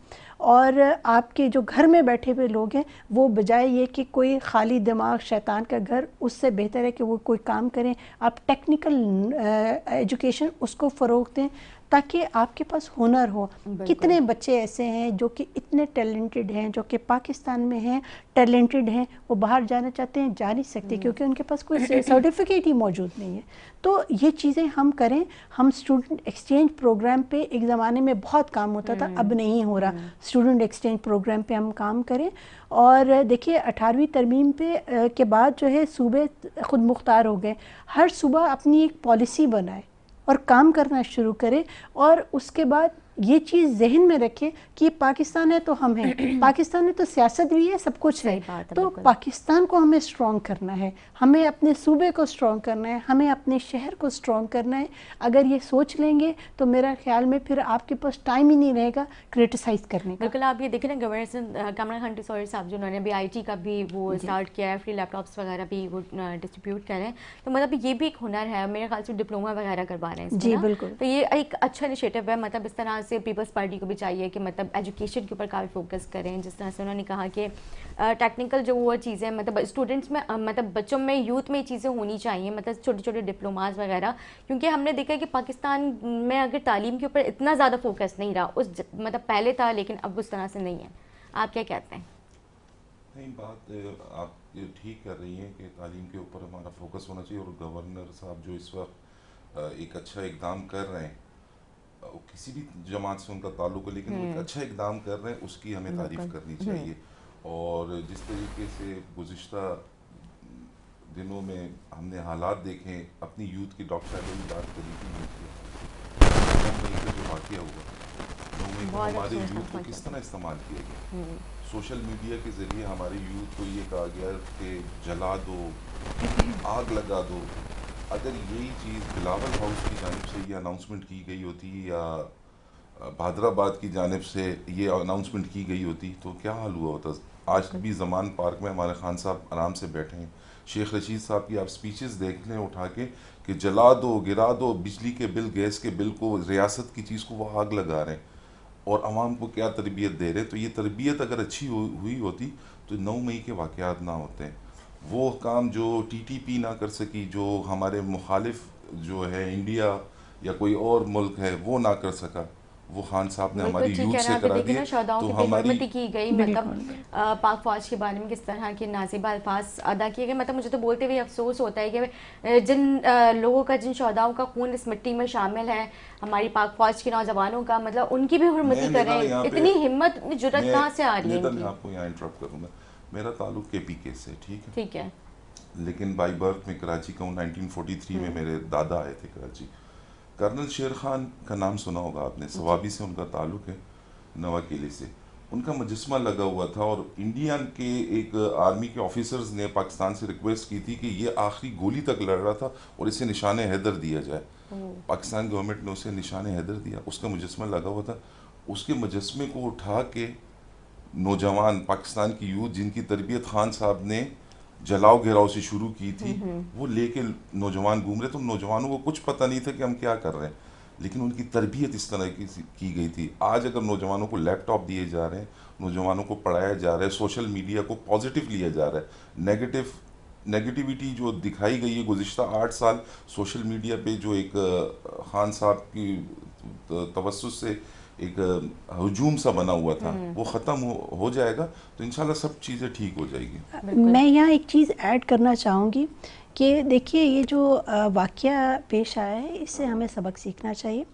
और आपके जो घर में बैठे हुए लोग हैं वो बजाय ये कि कोई खाली दिमाग शैतान का घर, उससे बेहतर है कि वो कोई काम करें। आप टेक्निकल एजुकेशन उसको फ़रोग़ दें ताकि आपके पास हुनर हो। कितने बच्चे ऐसे हैं जो कि इतने टैलेंटेड हैं, जो कि पाकिस्तान में हैं, टैलेंटेड हैं, वो बाहर जाना चाहते हैं, जा नहीं सकते क्योंकि उनके पास कोई सर्टिफिकेट ही मौजूद नहीं है। तो ये चीज़ें हम करें। हम स्टूडेंट एक्सचेंज प्रोग्राम पे एक ज़माने में बहुत काम होता था, अब नहीं हो रहा। स्टूडेंट एक्सचेंज प्रोग्राम पे हम काम करें और देखिए 18वीं तरमीम पे के बाद जो है सूबे खुद मुख्तार हो गए। हर सूबा अपनी एक पॉलिसी बनाए और काम करना शुरू करे और उसके बाद ये चीज़ जहन में रखें कि पाकिस्तान है तो हम हैं, पाकिस्तान में तो सियासत भी है, सब कुछ है, तो पाकिस्तान को हमें स्ट्रॉन्ग करना है, हमें अपने सूबे को स्ट्रॉन्ग करना है, हमें अपने शहर को स्ट्रॉन्ग करना है। अगर ये सोच लेंगे तो मेरा ख्याल में फिर आपके पास टाइम ही नहीं रहेगा क्रिटिसाइज़ करने का। बिल्कुल, आप ये देखें ना, गवर्नर कामरान खान टिसौरी साहब जिन्होंने भी IT का भी वो स्टार्ट किया है, फ्री लैपटॉप्स वगैरह भी वो डिस्ट्रीब्यूट कर रहे हैं, तो मतलब ये भी एक हुनर है, मेरे ख्याल से डिप्लोमा वगैरह करवा रहे हैं जी बिल्कुल। तो ये एक अच्छा इनिशिएटिव है। मतलब इस तरह से पीपल्स पार्टी को भी चाहिए कि मतलब एजुकेशन के ऊपर काफ़ी फोकस करें, जिस तरह से उन्होंने कहा कि टेक्निकल जो वो चीज़ें मतलब स्टूडेंट्स में मतलब बच्चों में यूथ में ये चीज़ें होनी चाहिए, मतलब छोटे छोटे डिप्लोमाज वगैरह, क्योंकि हमने देखा है कि पाकिस्तान में अगर तालीम के ऊपर इतना ज़्यादा फोकस नहीं रहा, उस मतलब पहले था लेकिन अब उस तरह से नहीं है। आप क्या कहते हैं? नहीं, बात आप ये ठीक कर रही हैं कि तालीम के ऊपर हमारा फोकस होना चाहिए, और गवर्नर साहब जो इस वक्त एक अच्छा इकदाम कर रहे हैं, किसी भी जमात से उनका ताल्लुक है लेकिन वो एक अच्छा इकदाम कर रहे हैं, उसकी हमें तारीफ़ करनी चाहिए। और जिस तरीके से गुज़िश्ता दिनों में हमने हालात देखे अपनी यूथ की, डॉक्टर साहब ने बात करी थी यूथ की, 9 मई का जो वाक़या हुआ, 9 मई को हमारे यूथ को किस तरह इस्तेमाल किया गया। सोशल मीडिया के ज़रिए हमारे यूथ को ये कहा गया कि जला दो, आग लगा दो। अगर यही चीज़ बिलावल हाउस की जानिब से ये अनाउंसमेंट की गई होती या भादराबाद की जानिब से ये अनाउंसमेंट की गई होती तो क्या हाल हुआ होता। आज भी ज़मान पार्क में हमारे खान साहब आराम से बैठे हैं, शेख रशीद साहब की आप स्पीचेस देख लें उठा के कि जला दो, गिरा दो, बिजली के बिल, गैस के बिल को, रियासत की चीज़ को वो आग लगा रहे हैं और आवाम को क्या तरबियत दे रहे हैं। तो ये तरबियत अगर अच्छी हुई होती तो 9 मई के वाक़यात ना होते हैं। वो काम जो TTP ना कर सकी, जो हमारे मुखालिफ जो है इंडिया या कोई और मुल्क है वो ना कर सका, वो खान साहब ने हमारी यूथ से करा दिया। तो हमारी की गई मतलब पाक फौज के बारे में किस तरह के नाज़िबा अल्फाज अदा किए गए। मतलब मुझे तो बोलते हुए अफसोस होता है कि जिन लोगों का, जिन शोहदाओं का खून इस मिट्टी में शामिल है, हमारी पाक फौज के नौजवानों का, मतलब उनकी भी हुर्मती करें। इतनी हिम्मत, इतनी जुर्रत कहाँ से आ रही है? मैं आपको यहाँ इंटरप्ट करूँगा। मेरा ताल्लुक KPK से, ठीक है, लेकिन बाई बर्थ में कराची का हूँ। 1943 में मेरे दादा आए थे कराची। कर्नल शेर खान का नाम सुना होगा आपने, सवाबी से उनका ताल्लुक है, नवा किले से। उनका मुजस्मा लगा हुआ था और इंडियन के एक आर्मी के ऑफिसर्स ने पाकिस्तान से रिक्वेस्ट की थी कि ये आखिरी गोली तक लड़ रहा था और इसे निशान हैदर दिया जाए। पाकिस्तान गवर्नमेंट ने उसे निशान हैदर दिया, उसका मुजस्मा लगा हुआ था। उसके मुजस्मे को उठा के नौजवान पाकिस्तान की यूथ, जिनकी तरबियत खान साहब ने जलाओ घेराव से शुरू की थी, वो लेके नौजवान घूम रहे। तो नौजवानों को कुछ पता नहीं था कि हम क्या कर रहे हैं, लेकिन उनकी तरबियत इस तरह की गई थी। आज अगर नौजवानों को लैपटॉप दिए जा रहे हैं, नौजवानों को पढ़ाया जा रहा है, सोशल मीडिया को पॉजिटिव लिया जा रहा है, नेगेटिविटी जो दिखाई गई है गुज़िश्ता 8 साल सोशल मीडिया पे, जो एक खान साहब की तवस्सुस से एक हजूम सा बना हुआ था, वो ख़त्म हो जाएगा तो इंशाल्लाह सब चीज़ें ठीक हो जाएगी। मैं यहाँ एक चीज़ ऐड करना चाहूँगी कि देखिए, ये जो वाक़या पेश आया है, इससे हमें सबक सीखना चाहिए।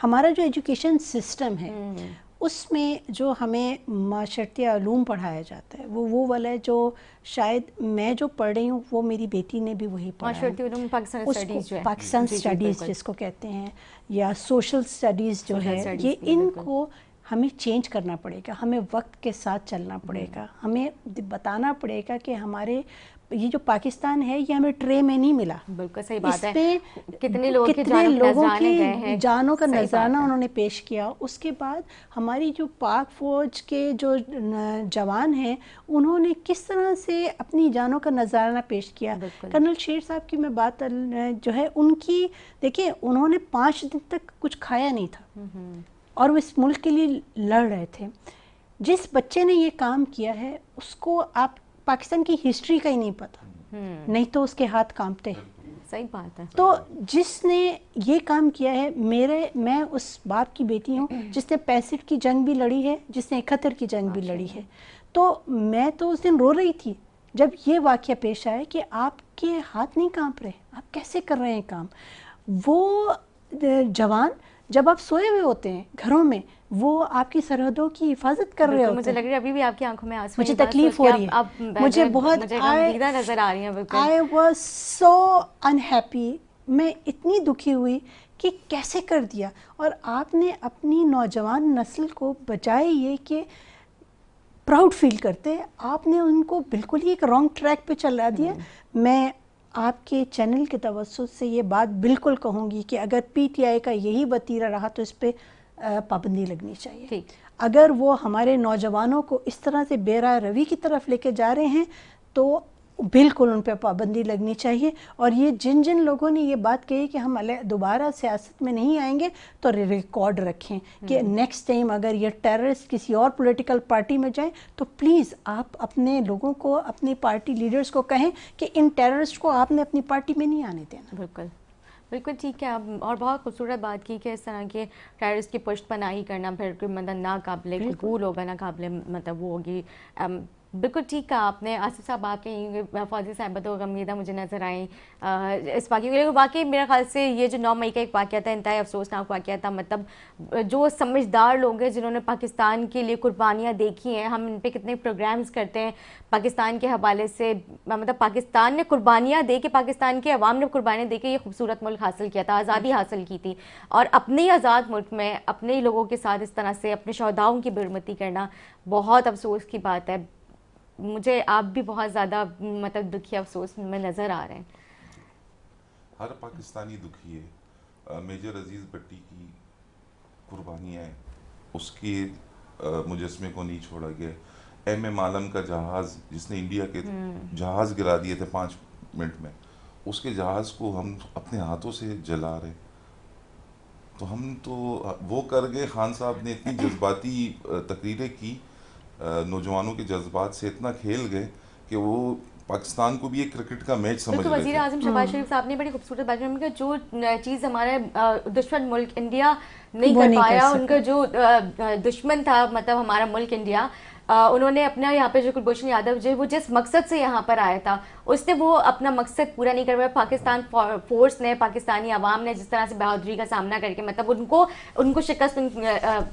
हमारा जो एजुकेशन सिस्टम है उसमें जो हमें माशरती उलूम पढ़ाया जाता है वो वाला है जो शायद मैं जो पढ़ रही हूँ वो मेरी बेटी ने भी वही पढ़ा है। पाकिस्तान स्टडीज़ जिसको कहते हैं, या सोशल स्टडीज़ जो है, ये इनको हमें चेंज करना पड़ेगा, हमें वक्त के साथ चलना पड़ेगा, हमें बताना पड़ेगा कि हमारे ये जो पाकिस्तान है ये हमें ट्रे में नहीं मिला। बिल्कुल सही बात है। कितने लोगों की जानों का नजराना उन्होंने पेश किया। उसके बाद हमारी जो पाक फौज के जो जवान हैं उन्होंने किस तरह से अपनी जानों का नजराना पेश किया। कर्नल शेर साहब की मैं बात जो है उनकी, देखिए उन्होंने 5 दिन तक कुछ खाया नहीं था और वो इस मुल्क के लिए लड़ रहे थे। जिस बच्चे ने ये काम किया है उसको आप पाकिस्तान की हिस्ट्री का ही नहीं पता, नहीं तो उसके हाथ कांपते हैं। सही बात है। तो जिसने ये काम किया है, मैं उस बाप की बेटी हूँ जिसने 65 की जंग भी लड़ी है, जिसने 71 की जंग भी लड़ी है। तो मैं तो उस दिन रो रही थी जब ये वाक़या पेश आया कि आपके हाथ नहीं कांप रहे, आप कैसे कर रहे हैं काम। वो जवान जब आप सोए हुए होते हैं घरों में, वो आपकी सरहदों की हिफाजत कर रहे होते हैं। मुझे लग रहा है अभी भी आपकी आंखों में आंसू, मुझे तकलीफ हो रही है, मुझे बहुत नजर आ रही है। आई वाज सो अनहैप्पी, मैं इतनी दुखी हुई कि कैसे कर दिया। और आपने अपनी नौजवान नस्ल को बजाय ये कि प्राउड फील करते हैं, आपने उनको बिल्कुल ही एक रॉन्ग ट्रैक पे चला दिया। मैं आपके चैनल के तवज्जुह से ये बात बिल्कुल कहूँगी कि अगर पीटीआई का यही वतीरा रहा तो इस पर पाबंदी लगनी चाहिए। अगर वो हमारे नौजवानों को इस तरह से बेराह रवी की तरफ लेके जा रहे हैं तो बिल्कुल उन पर पाबंदी लगनी चाहिए। और ये जिन जिन लोगों ने ये बात कही कि हम दोबारा सियासत में नहीं आएंगे, तो रिकॉर्ड रखें कि नेक्स्ट टाइम अगर ये टेररिस्ट किसी और पॉलिटिकल पार्टी में जाएं तो प्लीज़ आप अपने लोगों को, अपनी पार्टी लीडर्स को कहें कि इन टेररिस्ट को आपने अपनी पार्टी में नहीं आने देना। बिल्कुल बिल्कुल ठीक है। आप और बहुत खूबसूरत बात की कि इस तरह के टेररिस्ट की पुष्टपनाही करना फिर मतलब नाकाबिले कबूल होगा, नाकाबिले मतलब वो होगी। बिल्कुल ठीक कहा आपने। आसिफ साहब आपके फौजी साहिबा तो गमगीदा मुझे नज़र आई इस वाक़े को लेकर। वाकई मेरे ख्याल से ये जो 9 मई का एक वाक़या था, इंतहाई अफसोसनाक वाक़या था। मतलब जो समझदार लोग हैं जिन्होंने पाकिस्तान के लिए कुर्बानियाँ देखी हैं, हम इन पर कितने प्रोग्राम्स करते हैं पाकिस्तान के हवाले से। मतलब पाकिस्तान ने कुर्बानियाँ दे के, पाकिस्तान के अवाम ने कुर्बानियाँ दे के ये खूबसूरत मुल्क हासिल किया था, आज़ादी हासिल की थी। और अपने आज़ाद मुल्क में अपने ही लोगों के साथ इस तरह से अपने शहदाओं की बेरुमती करना बहुत अफसोस की बात है। मुझे आप भी बहुत ज़्यादा मतलब दुखी अफसोस में नज़र आ रहे हैं। हर पाकिस्तानी दुखी है। मेजर अजीज़ भट्टी की कुर्बानियाँ हैं, उसके मुजस्मे को नहीं छोड़ा गया। MM आलम का जहाज़ जिसने इंडिया के जहाज़ गिरा दिए थे 5 मिनट में, उसके जहाज़ को हम अपने हाथों से जला रहे। तो हम तो वो कर गए। खान साहब ने इतनी जज्बाती तकरीरें की, नौजवानों के जज्बात से इतना खेल गए कि वो पाकिस्तान को भी एक क्रिकेट का मैच समझ रहे थे। वज़ीर आज़म शहबाज शरीफ साहब ने बड़ी खूबसूरत बात की, जो चीज़ हमारे दुश्मन मुल्क इंडिया नहीं कर पाया, उनका जो दुश्मन था मतलब हमारा मुल्क इंडिया, उन्होंने अपना यहाँ पे जो कुलभूषण यादव जो वो जिस मकसद से यहाँ पर आया था उसने वो अपना मकसद पूरा नहीं कर पाया। पाकिस्तान फोर्स ने, पाकिस्तानी अवाम ने जिस तरह से बहादुरी का सामना करके मतलब उनको शिकस्त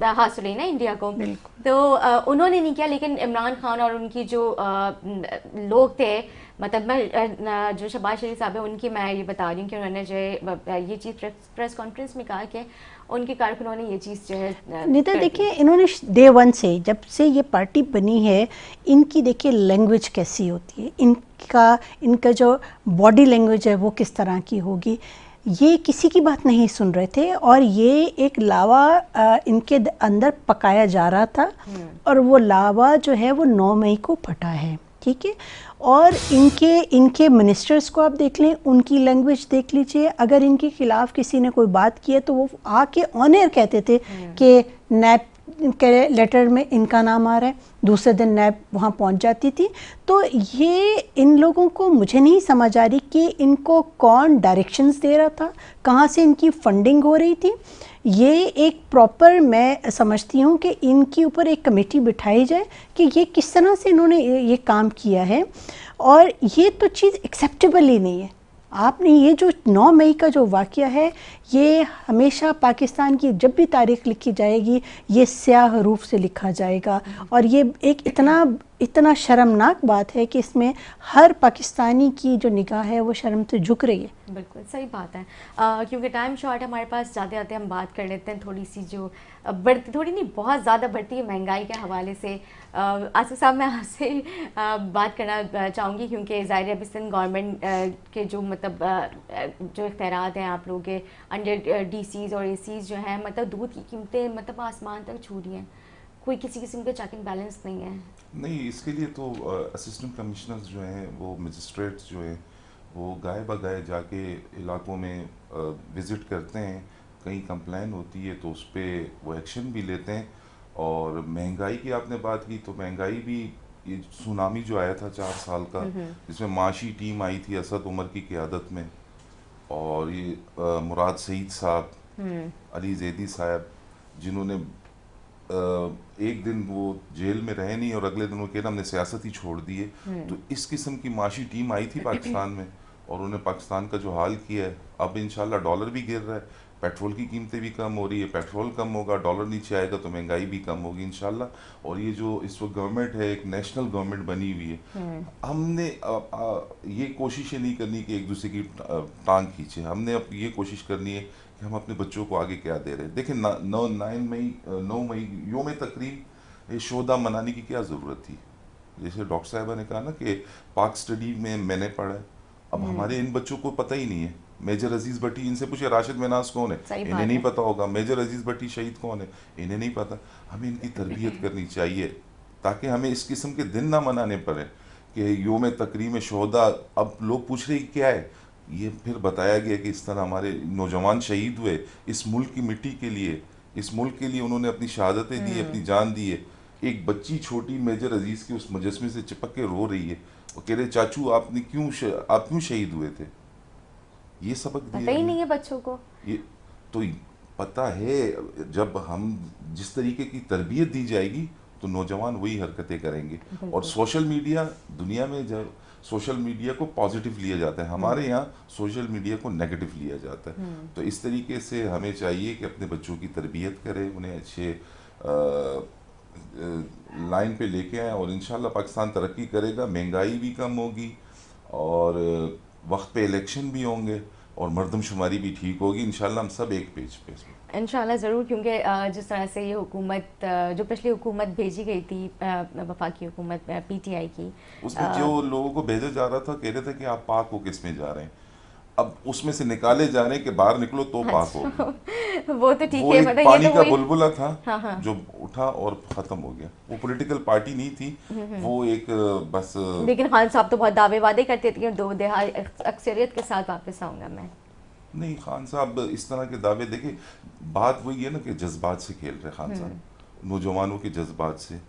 हासिल हुई ना इंडिया को, तो उन्होंने नहीं किया। लेकिन इमरान खान और उनकी जो लोग थे, मतलब मैं जो शहबाज शरीफ साहब है उनकी मैं ये बता रही हूँ कि उन्होंने जो ये चीज़ प्रेस कॉन्फ्रेंस में कहा कि उनके कारकुनों ने ये चीज़ जो है नीता देखिए, इन्होंने डे 1 से जब से ये पार्टी बनी है, इनकी देखिए लैंग्वेज कैसी होती है, इनका जो बॉडी लैंग्वेज है वो किस तरह की होगी। ये किसी की बात नहीं सुन रहे थे और ये एक लावा इनके अंदर पकाया जा रहा था और वो लावा जो है वो 9 मई को फटा है, ठीक है। और इनके मिनिस्टर्स को आप देख लें, उनकी लैंग्वेज देख लीजिए। अगर इनके खिलाफ किसी ने कोई बात की है तो वो आके ऑन एयर कहते थे कि नैब के लेटर में इनका नाम आ रहा है, दूसरे दिन नैब वहाँ पहुँच जाती थी। तो ये इन लोगों को मुझे नहीं समझ आ रही कि इनको कौन डायरेक्शंस दे रहा था, कहाँ से इनकी फंडिंग हो रही थी। ये एक प्रॉपर मैं समझती हूँ कि इनके ऊपर एक कमेटी बिठाई जाए कि ये किस तरह से इन्होंने ये काम किया है। और ये तो चीज़ एक्सेप्टेबल ही नहीं है। आपने ये जो 9 मई का जो वाक़या है, ये हमेशा पाकिस्तान की जब भी तारीख़ लिखी जाएगी ये स्याह हरूफ से लिखा जाएगा। और ये एक इतना शर्मनाक बात है कि इसमें हर पाकिस्तानी की जो निगाह है वो शर्म से झुक रही है। बिल्कुल सही बात है। क्योंकि टाइम शॉर्ट हमारे पास, जाते जाते हम बात कर लेते हैं थोड़ी सी जो बढ़ती, थोड़ी नहीं बहुत ज़्यादा बढ़ती है महंगाई के हवाले से। आसिफ साहब मैं आपसे बात करना चाहूँगी क्योंकि ज़ाहिर है सिंध गवर्नमेंट के जो मतलब जो इख्तियारात हैं आप लोगों के अंडर DCs और ACs जो हैं, मतलब दूध की कीमतें मतलब आसमान तक छू रही हैं, कोई किसी किस्म का चेक एंड बैलेंस नहीं है। नहीं, इसके लिए तो असिस्टेंट कमिश्नर्स जो हैं, वो मजिस्ट्रेट्स जो हैं, वो गाय बगाए जाके इलाकों में विज़िट करते हैं। कहीं कंप्लेन होती है तो उस पर वो एक्शन भी लेते हैं। और महंगाई की आपने बात की, तो महंगाई भी, ये सुनामी जो आया था 4 साल का, जिसमें माशी टीम आई थी असद उमर की क़यादत में, और ये मुराद सईद साहब, अली जैदी साहब, जिन्होंने एक दिन वो जेल में रहे नहीं और अगले दिन वो कह हमने सियासत ही छोड़ दी है। तो इस किस्म की माशी टीम आई थी पाकिस्तान में और उन्होंने पाकिस्तान का जो हाल किया है। अब इंशाल्लाह डॉलर भी गिर रहा है, पेट्रोल की कीमतें भी कम हो रही है, पेट्रोल कम होगा, डॉलर नीचे आएगा तो महंगाई भी कम होगी इंशाल्लाह। और ये जो इस वक्त गवर्नमेंट है, एक नेशनल गवर्नमेंट बनी हुई है, हमने ये कोशिशें नहीं करनी कि एक दूसरे की टांग खींचे। हमने अब ये कोशिश करनी है कि हम अपने बच्चों को आगे क्या दे रहे हैं। देखिए 9 मई योम तकरीर ये शोधा मनाने की क्या ज़रूरत थी। जैसे डॉक्टर साहिबा ने कहा ना कि पाक स्टडी में मैंने पढ़ा है, अब हमारे इन बच्चों को पता ही नहीं है। मेजर अजीज़ भट्टी, इनसे पूछे राशिद मिनास कौन है, सही इन्हें बात नहीं है। पता होगा। मेजर अजीज़ भट्टी शहीद कौन है, इन्हें नहीं पता। हमें इनकी तरबियत करनी चाहिए ताकि हमें इस किस्म के दिन ना मनाने पड़े कि योम तकरीम शोहदा। अब लोग पूछ रहे क्या है, ये फिर बताया गया कि इस तरह हमारे नौजवान शहीद हुए इस मुल्क की मिट्टी के लिए, इस मुल्क के लिए उन्होंने अपनी शहादतें दी, अपनी जान दी है। एक बच्ची छोटी मेजर अजीज़ के उस मुजस्मे से चिपक के रो रही है, वो कह रहे चाचू आप क्यों शहीद हुए थे। ये सबक पता दिया ही हमें। नहीं है बच्चों को। ये तो पता है, जब हम जिस तरीके की तरबियत दी जाएगी तो नौजवान वही हरकतें करेंगे। और बिल्कुल। सोशल मीडिया दुनिया में जब सोशल मीडिया को पॉजिटिव लिया जाता है, हमारे यहाँ सोशल मीडिया को नेगेटिव लिया जाता है। तो इस तरीके से हमें चाहिए कि अपने बच्चों की तरबियत करें, उन्हें अच्छे लाइन पे लेके आएँ और इंशाल्लाह पाकिस्तान तरक्की करेगा, महंगाई भी कम होगी और वक्त पे इलेक्शन भी होंगे और मरदमशुमारी भी ठीक होगी। इंशाल्लाह हम सब एक पेज पे इसमें। इंशाल्लाह ज़रूर, क्योंकि जिस तरह से ये हुकूमत जो पिछली हुकूमत भेजी गई थी, वफाकी हुकूमत पीटीआई की, उसमें जो लोगों को भेजा जा रहा था कह रहे थे कि आप पाक हो किस में जा रहे हैं, अब उसमें से निकाले जा रहे हैं कि बाहर निकलो तो पाक होगे। अच्छा वो तो ठीक वो है, एक मतलब ये पानी तो का वही। बुलबुला था हाँ हाँ। जो उठा और ख़त्म हो गया। वो पॉलिटिकल पार्टी नहीं थी, वो एक बस। लेकिन खान साहब तो बहुत दावे वादे करते थे कि दो दहाई अक्सरियत के साथ वापस आऊँगा मैं। नहीं, खान साहब इस तरह के दावे, देखिए बात वही है ना कि जज्बात से खेल रहे खान साहब, नौजवानों के जज्बात से।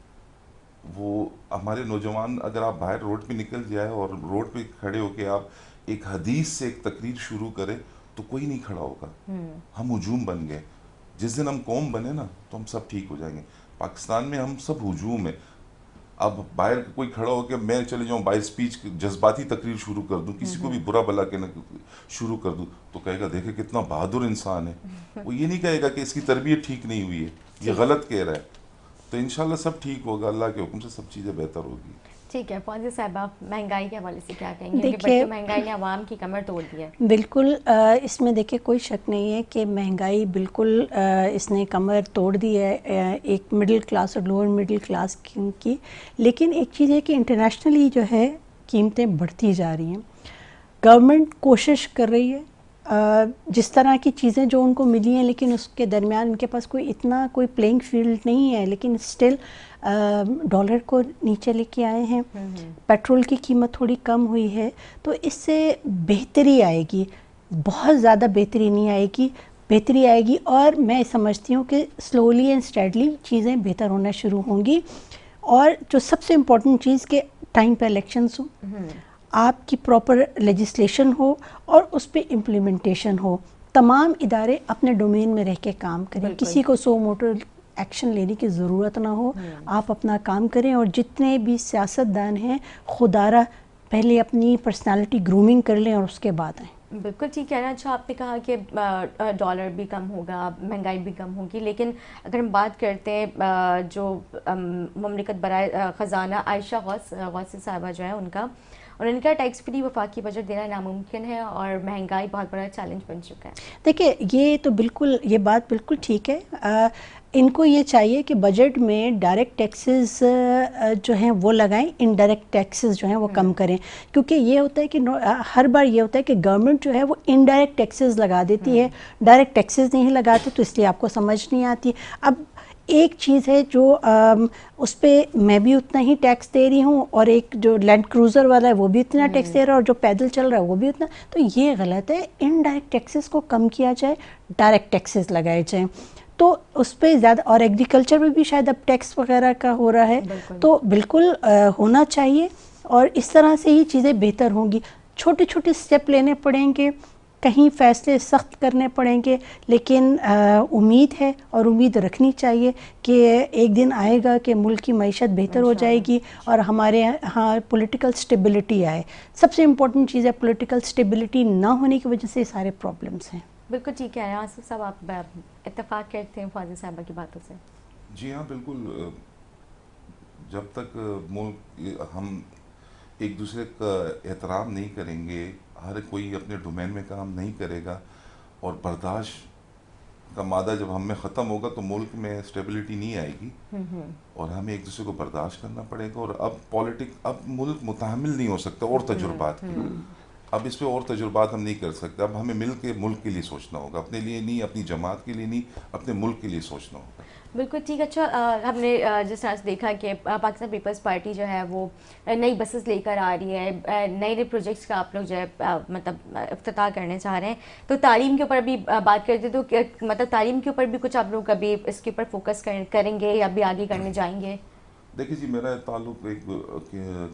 वो हमारे नौजवान, अगर आप बाहर रोड पे निकल जाए और रोड पे खड़े होके आप एक हदीस से एक तकरीर शुरू करें तो कोई नहीं खड़ा होगा। हम हुजूम बन गए। जिस दिन हम कौम बने ना तो हम सब ठीक हो जाएंगे। पाकिस्तान में हम सब हुजूम है। अब बाहर कोई खड़ा होकर मैं चले जाऊं बाई स्पीच जज्बाती तकरीर शुरू कर दूं, किसी को भी बुरा भला कहना शुरू कर दूं, तो कहेगा देखे कितना बहादुर इंसान है। वो ये नहीं कहेगा कि इसकी तरबियत ठीक नहीं हुई है, ये गलत कह रहा है। तो इंशाल्लाह सब ठीक होगा, अल्लाह के हुक्म से सब चीज़ें बेहतर होगी। ठीक है फौजी साहब, आप महंगाई के हवाले से क्या कहेंगे? क्योंकि देखिए, बच्चों महंगाई ने आवाम की कमर तोड़ दी है। बिल्कुल इसमें देखिए कोई शक नहीं है कि महंगाई बिल्कुल इसने कमर तोड़ दी है एक मिडिल क्लास और लोअर मिडिल क्लास की। लेकिन एक चीज़ है कि इंटरनेशनली जो है कीमतें बढ़ती जा रही हैं। गवर्नमेंट कोशिश कर रही है जिस तरह की चीज़ें जो उनको मिली हैं, लेकिन उसके दरमियान उनके पास कोई प्लेइंग फील्ड नहीं है, लेकिन स्टिल डॉलर को नीचे लेके आए हैं। पेट्रोल की कीमत थोड़ी कम हुई है, तो इससे बेहतरी आएगी, बहुत ज़्यादा बेहतरी नहीं आएगी, बेहतरी आएगी। और मैं समझती हूँ कि स्लोली एंड स्टेडली चीज़ें बेहतर होना शुरू होंगी। और जो सबसे इम्पोर्टेंट चीज़ के टाइम पे इलेक्शंस हो, आपकी प्रॉपर लेजिस्लेशन हो और उस पर इम्प्लीमेंटेशन हो। तमाम इदारे अपने डोमेन में रह के काम करें, किसी को सो मोटो एक्शन लेने की ज़रूरत ना हो। आप अपना काम करें और जितने भी सियासतदान हैं खुदारा पहले अपनी पर्सनालिटी ग्रूमिंग कर लें और उसके बाद आएँ। बिल्कुल ठीक है ना। अच्छा, आपने कहा कि डॉलर भी कम होगा, महंगाई भी कम होगी, लेकिन अगर हम बात करते हैं जो ममलिकत बराए ख़जाना आयशा गौसी साहिबा जो है उन्होंने कहा टैक्स फ्री वफाकी बजट देना नामुमकिन है और महंगाई बहुत बड़ा चैलेंज बन चुका है। देखिए ये बात बिल्कुल ठीक है। इनको ये चाहिए कि बजट में डायरेक्ट टैक्सेस जो हैं वो लगाएं, इनडायरेक्ट टैक्सेस जो हैं वो कम करें। क्योंकि ये होता है कि हर बार ये होता है कि गवर्नमेंट जो है वो इनडायरेक्ट टैक्सेस लगा देती है, डायरेक्ट टैक्सेस नहीं लगाते, तो इसलिए आपको समझ नहीं आती। अब एक चीज़ है जो उस पर मैं भी उतना ही टैक्स दे रही हूँ और एक जो लैंड क्रूज़र वाला है वो भी उतना टैक्स दे रहा है और जो पैदल चल रहा है वो भी उतना, तो ये गलत है। इनडायरेक्ट टैक्सेस को कम किया जाए, डायरेक्ट टैक्सेस लगाए जाएँ, तो उस पर ज़्यादा। और एग्रीकल्चर में भी शायद अब टैक्स वगैरह का हो रहा है, तो बिल्कुल होना चाहिए और इस तरह से ही चीज़ें बेहतर होंगी। छोटे छोटे स्टेप लेने पड़ेंगे, कहीं फैसले सख्त करने पड़ेंगे, लेकिन उम्मीद है और उम्मीद रखनी चाहिए कि एक दिन आएगा कि मुल्क की मईशत बेहतर हो जाएगी और हमारे यहाँ पॉलिटिकल स्टेबिलिटी आए। सबसे इम्पोर्टेंट चीज़ है, पॉलिटिकल स्टेबिलिटी ना होने की वजह से सारे प्रॉब्लम्स हैं। बिल्कुल ठीक है आसिफ साहब, आप इत्तेफाक करते हैं फौजी साहबा की बातों से? जी हाँ बिल्कुल। जब तक मुल्क हम एक दूसरे का एहतराम नहीं करेंगे, हर कोई अपने डोमेन में काम नहीं करेगा और बर्दाश्त का मादा जब हम में ख़त्म होगा तो मुल्क में स्टेबिलिटी नहीं आएगी, और हमें एक दूसरे को बर्दाश्त करना पड़ेगा। और अब मुल्क मुतहम्मिल नहीं हो सकता और तजुर्बात के लिए। अब इस पे और तजुर्बात हम नहीं कर सकते। अब हमें मिल के मुल्क के लिए सोचना होगा, अपने लिए नहीं, अपनी जमात के लिए नहीं, अपने मुल्क के लिए सोचना होगा। बिल्कुल ठीक। अच्छा, हमने जिस तरह से देखा कि पाकिस्तान पीपल्स पार्टी जो है वो नई बसेस लेकर आ रही है, नए नए प्रोजेक्ट्स का आप लोग जो है मतलब इफ्तिताह करने चाह रहे हैं, तो तालीम के ऊपर भी बात करते, तो मतलब तालीम के ऊपर भी कुछ आप लोग कभी इसके ऊपर फोकस करेंगे या भी आगे करने जाएंगे? देखिए जी, मेरा ताल्लुक एक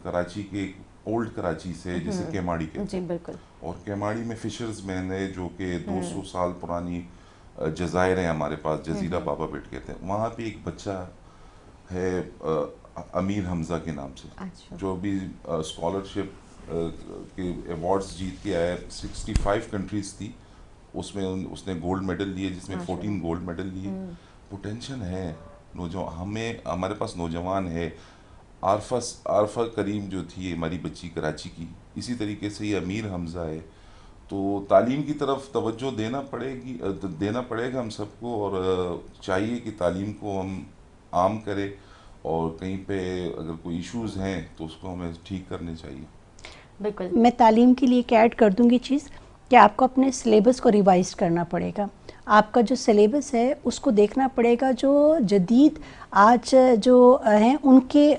कराची के ओल्ड कराची से, जिसे केमाड़ी कहते हैं। जी बिल्कुल। और केमाड़ी में फिशर्स मैन है, जो कि 200 साल पुरानी जज़ायर है हमारे पास, जजीरा बाबा बेट कहते हैं। वहाँ पे एक बच्चा है अमीर हमजा के नाम से, अच्छा। जो भी स्कॉलरशिप के अवार्ड्स जीत के आया। 65 कंट्रीज थी उसमें, उसने गोल्ड मेडल लिए, जिसमें 14 गोल्ड मेडल लिए। पोटेंशियल है, हमारे पास नौजवान है। आरफा करीम जो थी हमारी बच्ची कराची की, इसी तरीके से ये अमीर हमजा है। तो तालीम की तरफ तवज्जो देना पड़ेगा हम सबको, और चाहिए कि तालीम को हम आम करें, और कहीं पे अगर कोई इश्यूज़ हैं तो उसको हमें ठीक करने चाहिए। बिल्कुल। मैं तालीम के लिए क्या ऐड कर दूंगी चीज़ कि आपको अपने सिलेबस को रिवाइज करना पड़ेगा। आपका जो सिलेबस है उसको देखना पड़ेगा, जो जदीद आज जो हैं उनके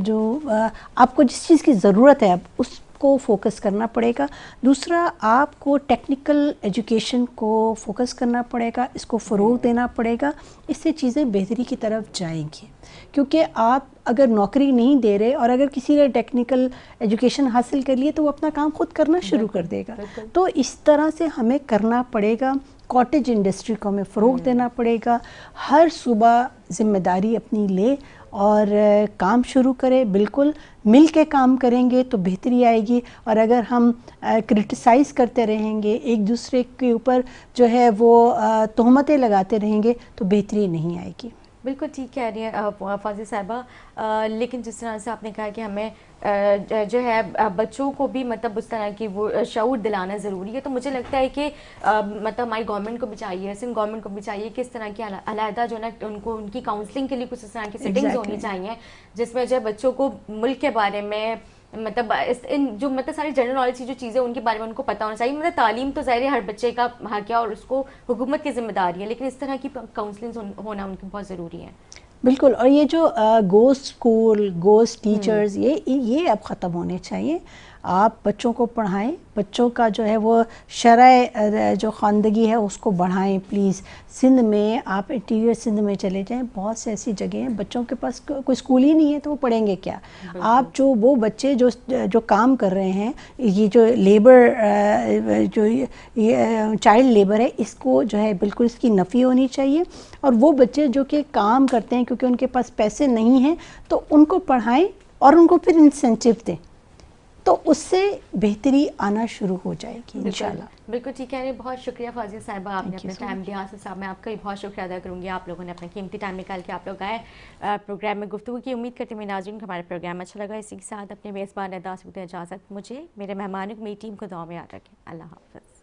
जो आपको जिस चीज़ की ज़रूरत है अब उसको फोकस करना पड़ेगा। दूसरा, आपको टेक्निकल एजुकेशन को फोकस करना पड़ेगा, इसको फ़रोग़ देना पड़ेगा। इससे चीज़ें बेहतरी की तरफ जाएंगी, क्योंकि आप अगर नौकरी नहीं दे रहे और अगर किसी ने टेक्निकल एजुकेशन हासिल कर लिए तो वो अपना काम खुद करना शुरू कर देगा। तो इस तरह से हमें करना पड़ेगा। कॉटेज इंडस्ट्री को हमें फ़रोग़ देना पड़ेगा। हर सुबह ज़िम्मेदारी अपनी ले और काम शुरू करें। बिल्कुल मिल के काम करेंगे तो बेहतरी आएगी, और अगर हम क्रिटिसाइज़ करते रहेंगे, एक दूसरे के ऊपर जो है वो तोहमतें लगाते रहेंगे, तो बेहतरी नहीं आएगी। बिल्कुल ठीक कह रही हैं फाज़िल साहिबा। लेकिन जिस तरह से आपने कहा कि हमें जो है बच्चों को भी मतलब उस तरह की वो शऊर दिलाना ज़रूरी है, तो मुझे लगता है कि मतलब हमारी गवर्नमेंट को भी चाहिए, सिंध गवर्नमेंट को भी चाहिए कि इस तरह की अलहदा जो ना उनको उनकी काउंसलिंग के लिए कुछ इस तरह की सेटिंग्स होनी चाहिए, जिसमें जो है बच्चों को मुल्क के बारे में मतलब इन जो मतलब सारी जनरल नॉलेज की जो चीज़ें उनके बारे में उनको पता होना चाहिए। मतलब तालीम तो ज़ाहिर है हर बच्चे का हक है और उसको हुकूमत की जिम्मेदारी है, लेकिन इस तरह की काउंसलिंग होना उनकी बहुत ज़रूरी है। बिल्कुल। और ये जो गोस्ट स्कूल, गोस्ट टीचर्स, ये अब ख़त्म होने चाहिए। आप बच्चों को पढ़ाएं, बच्चों का जो है वो शरय जो ख़वानदगी है उसको बढ़ाएं प्लीज़। सिंध में आप इंटीरियर सिंध में चले जाएं, बहुत से ऐसी जगह हैं बच्चों के पास कोई स्कूल ही नहीं है, तो वो पढ़ेंगे क्या? आप जो वो बच्चे जो काम कर रहे हैं, ये जो लेबर जो ये चाइल्ड लेबर है, इसको जो है बिल्कुल इसकी नफ़ी होनी चाहिए। और वो बच्चे जो कि काम करते हैं क्योंकि उनके पास पैसे नहीं हैं, तो उनको पढ़ाएं और उनको फिर इंसेंटिव दें, तो उससे बेहतरी आना शुरू हो जाएगी इंशाल्लाह। बिल्कुल ठीक है। बहुत शुक्रिया फाज़िल साहिबा, आपने अपना टाइम दिया। आसिफ साहब, मैं आपका भी बहुत शुक्रिया अदा करूँगी, आप लोगों ने अपना कीमती टाइम निकाल के आप लोग आए प्रोग्राम में गुफ्तगू की। उम्मीद करती हूँ नाज़रीन को हमारा प्रोग्राम अच्छा लगा। इसी के साथ अपने मेज़बान अदा से इजाज़त, मुझे मेरे मेहमानों को, मेरी टीम को दुआ में याद रखें। अल्लाह हाफ़िज़।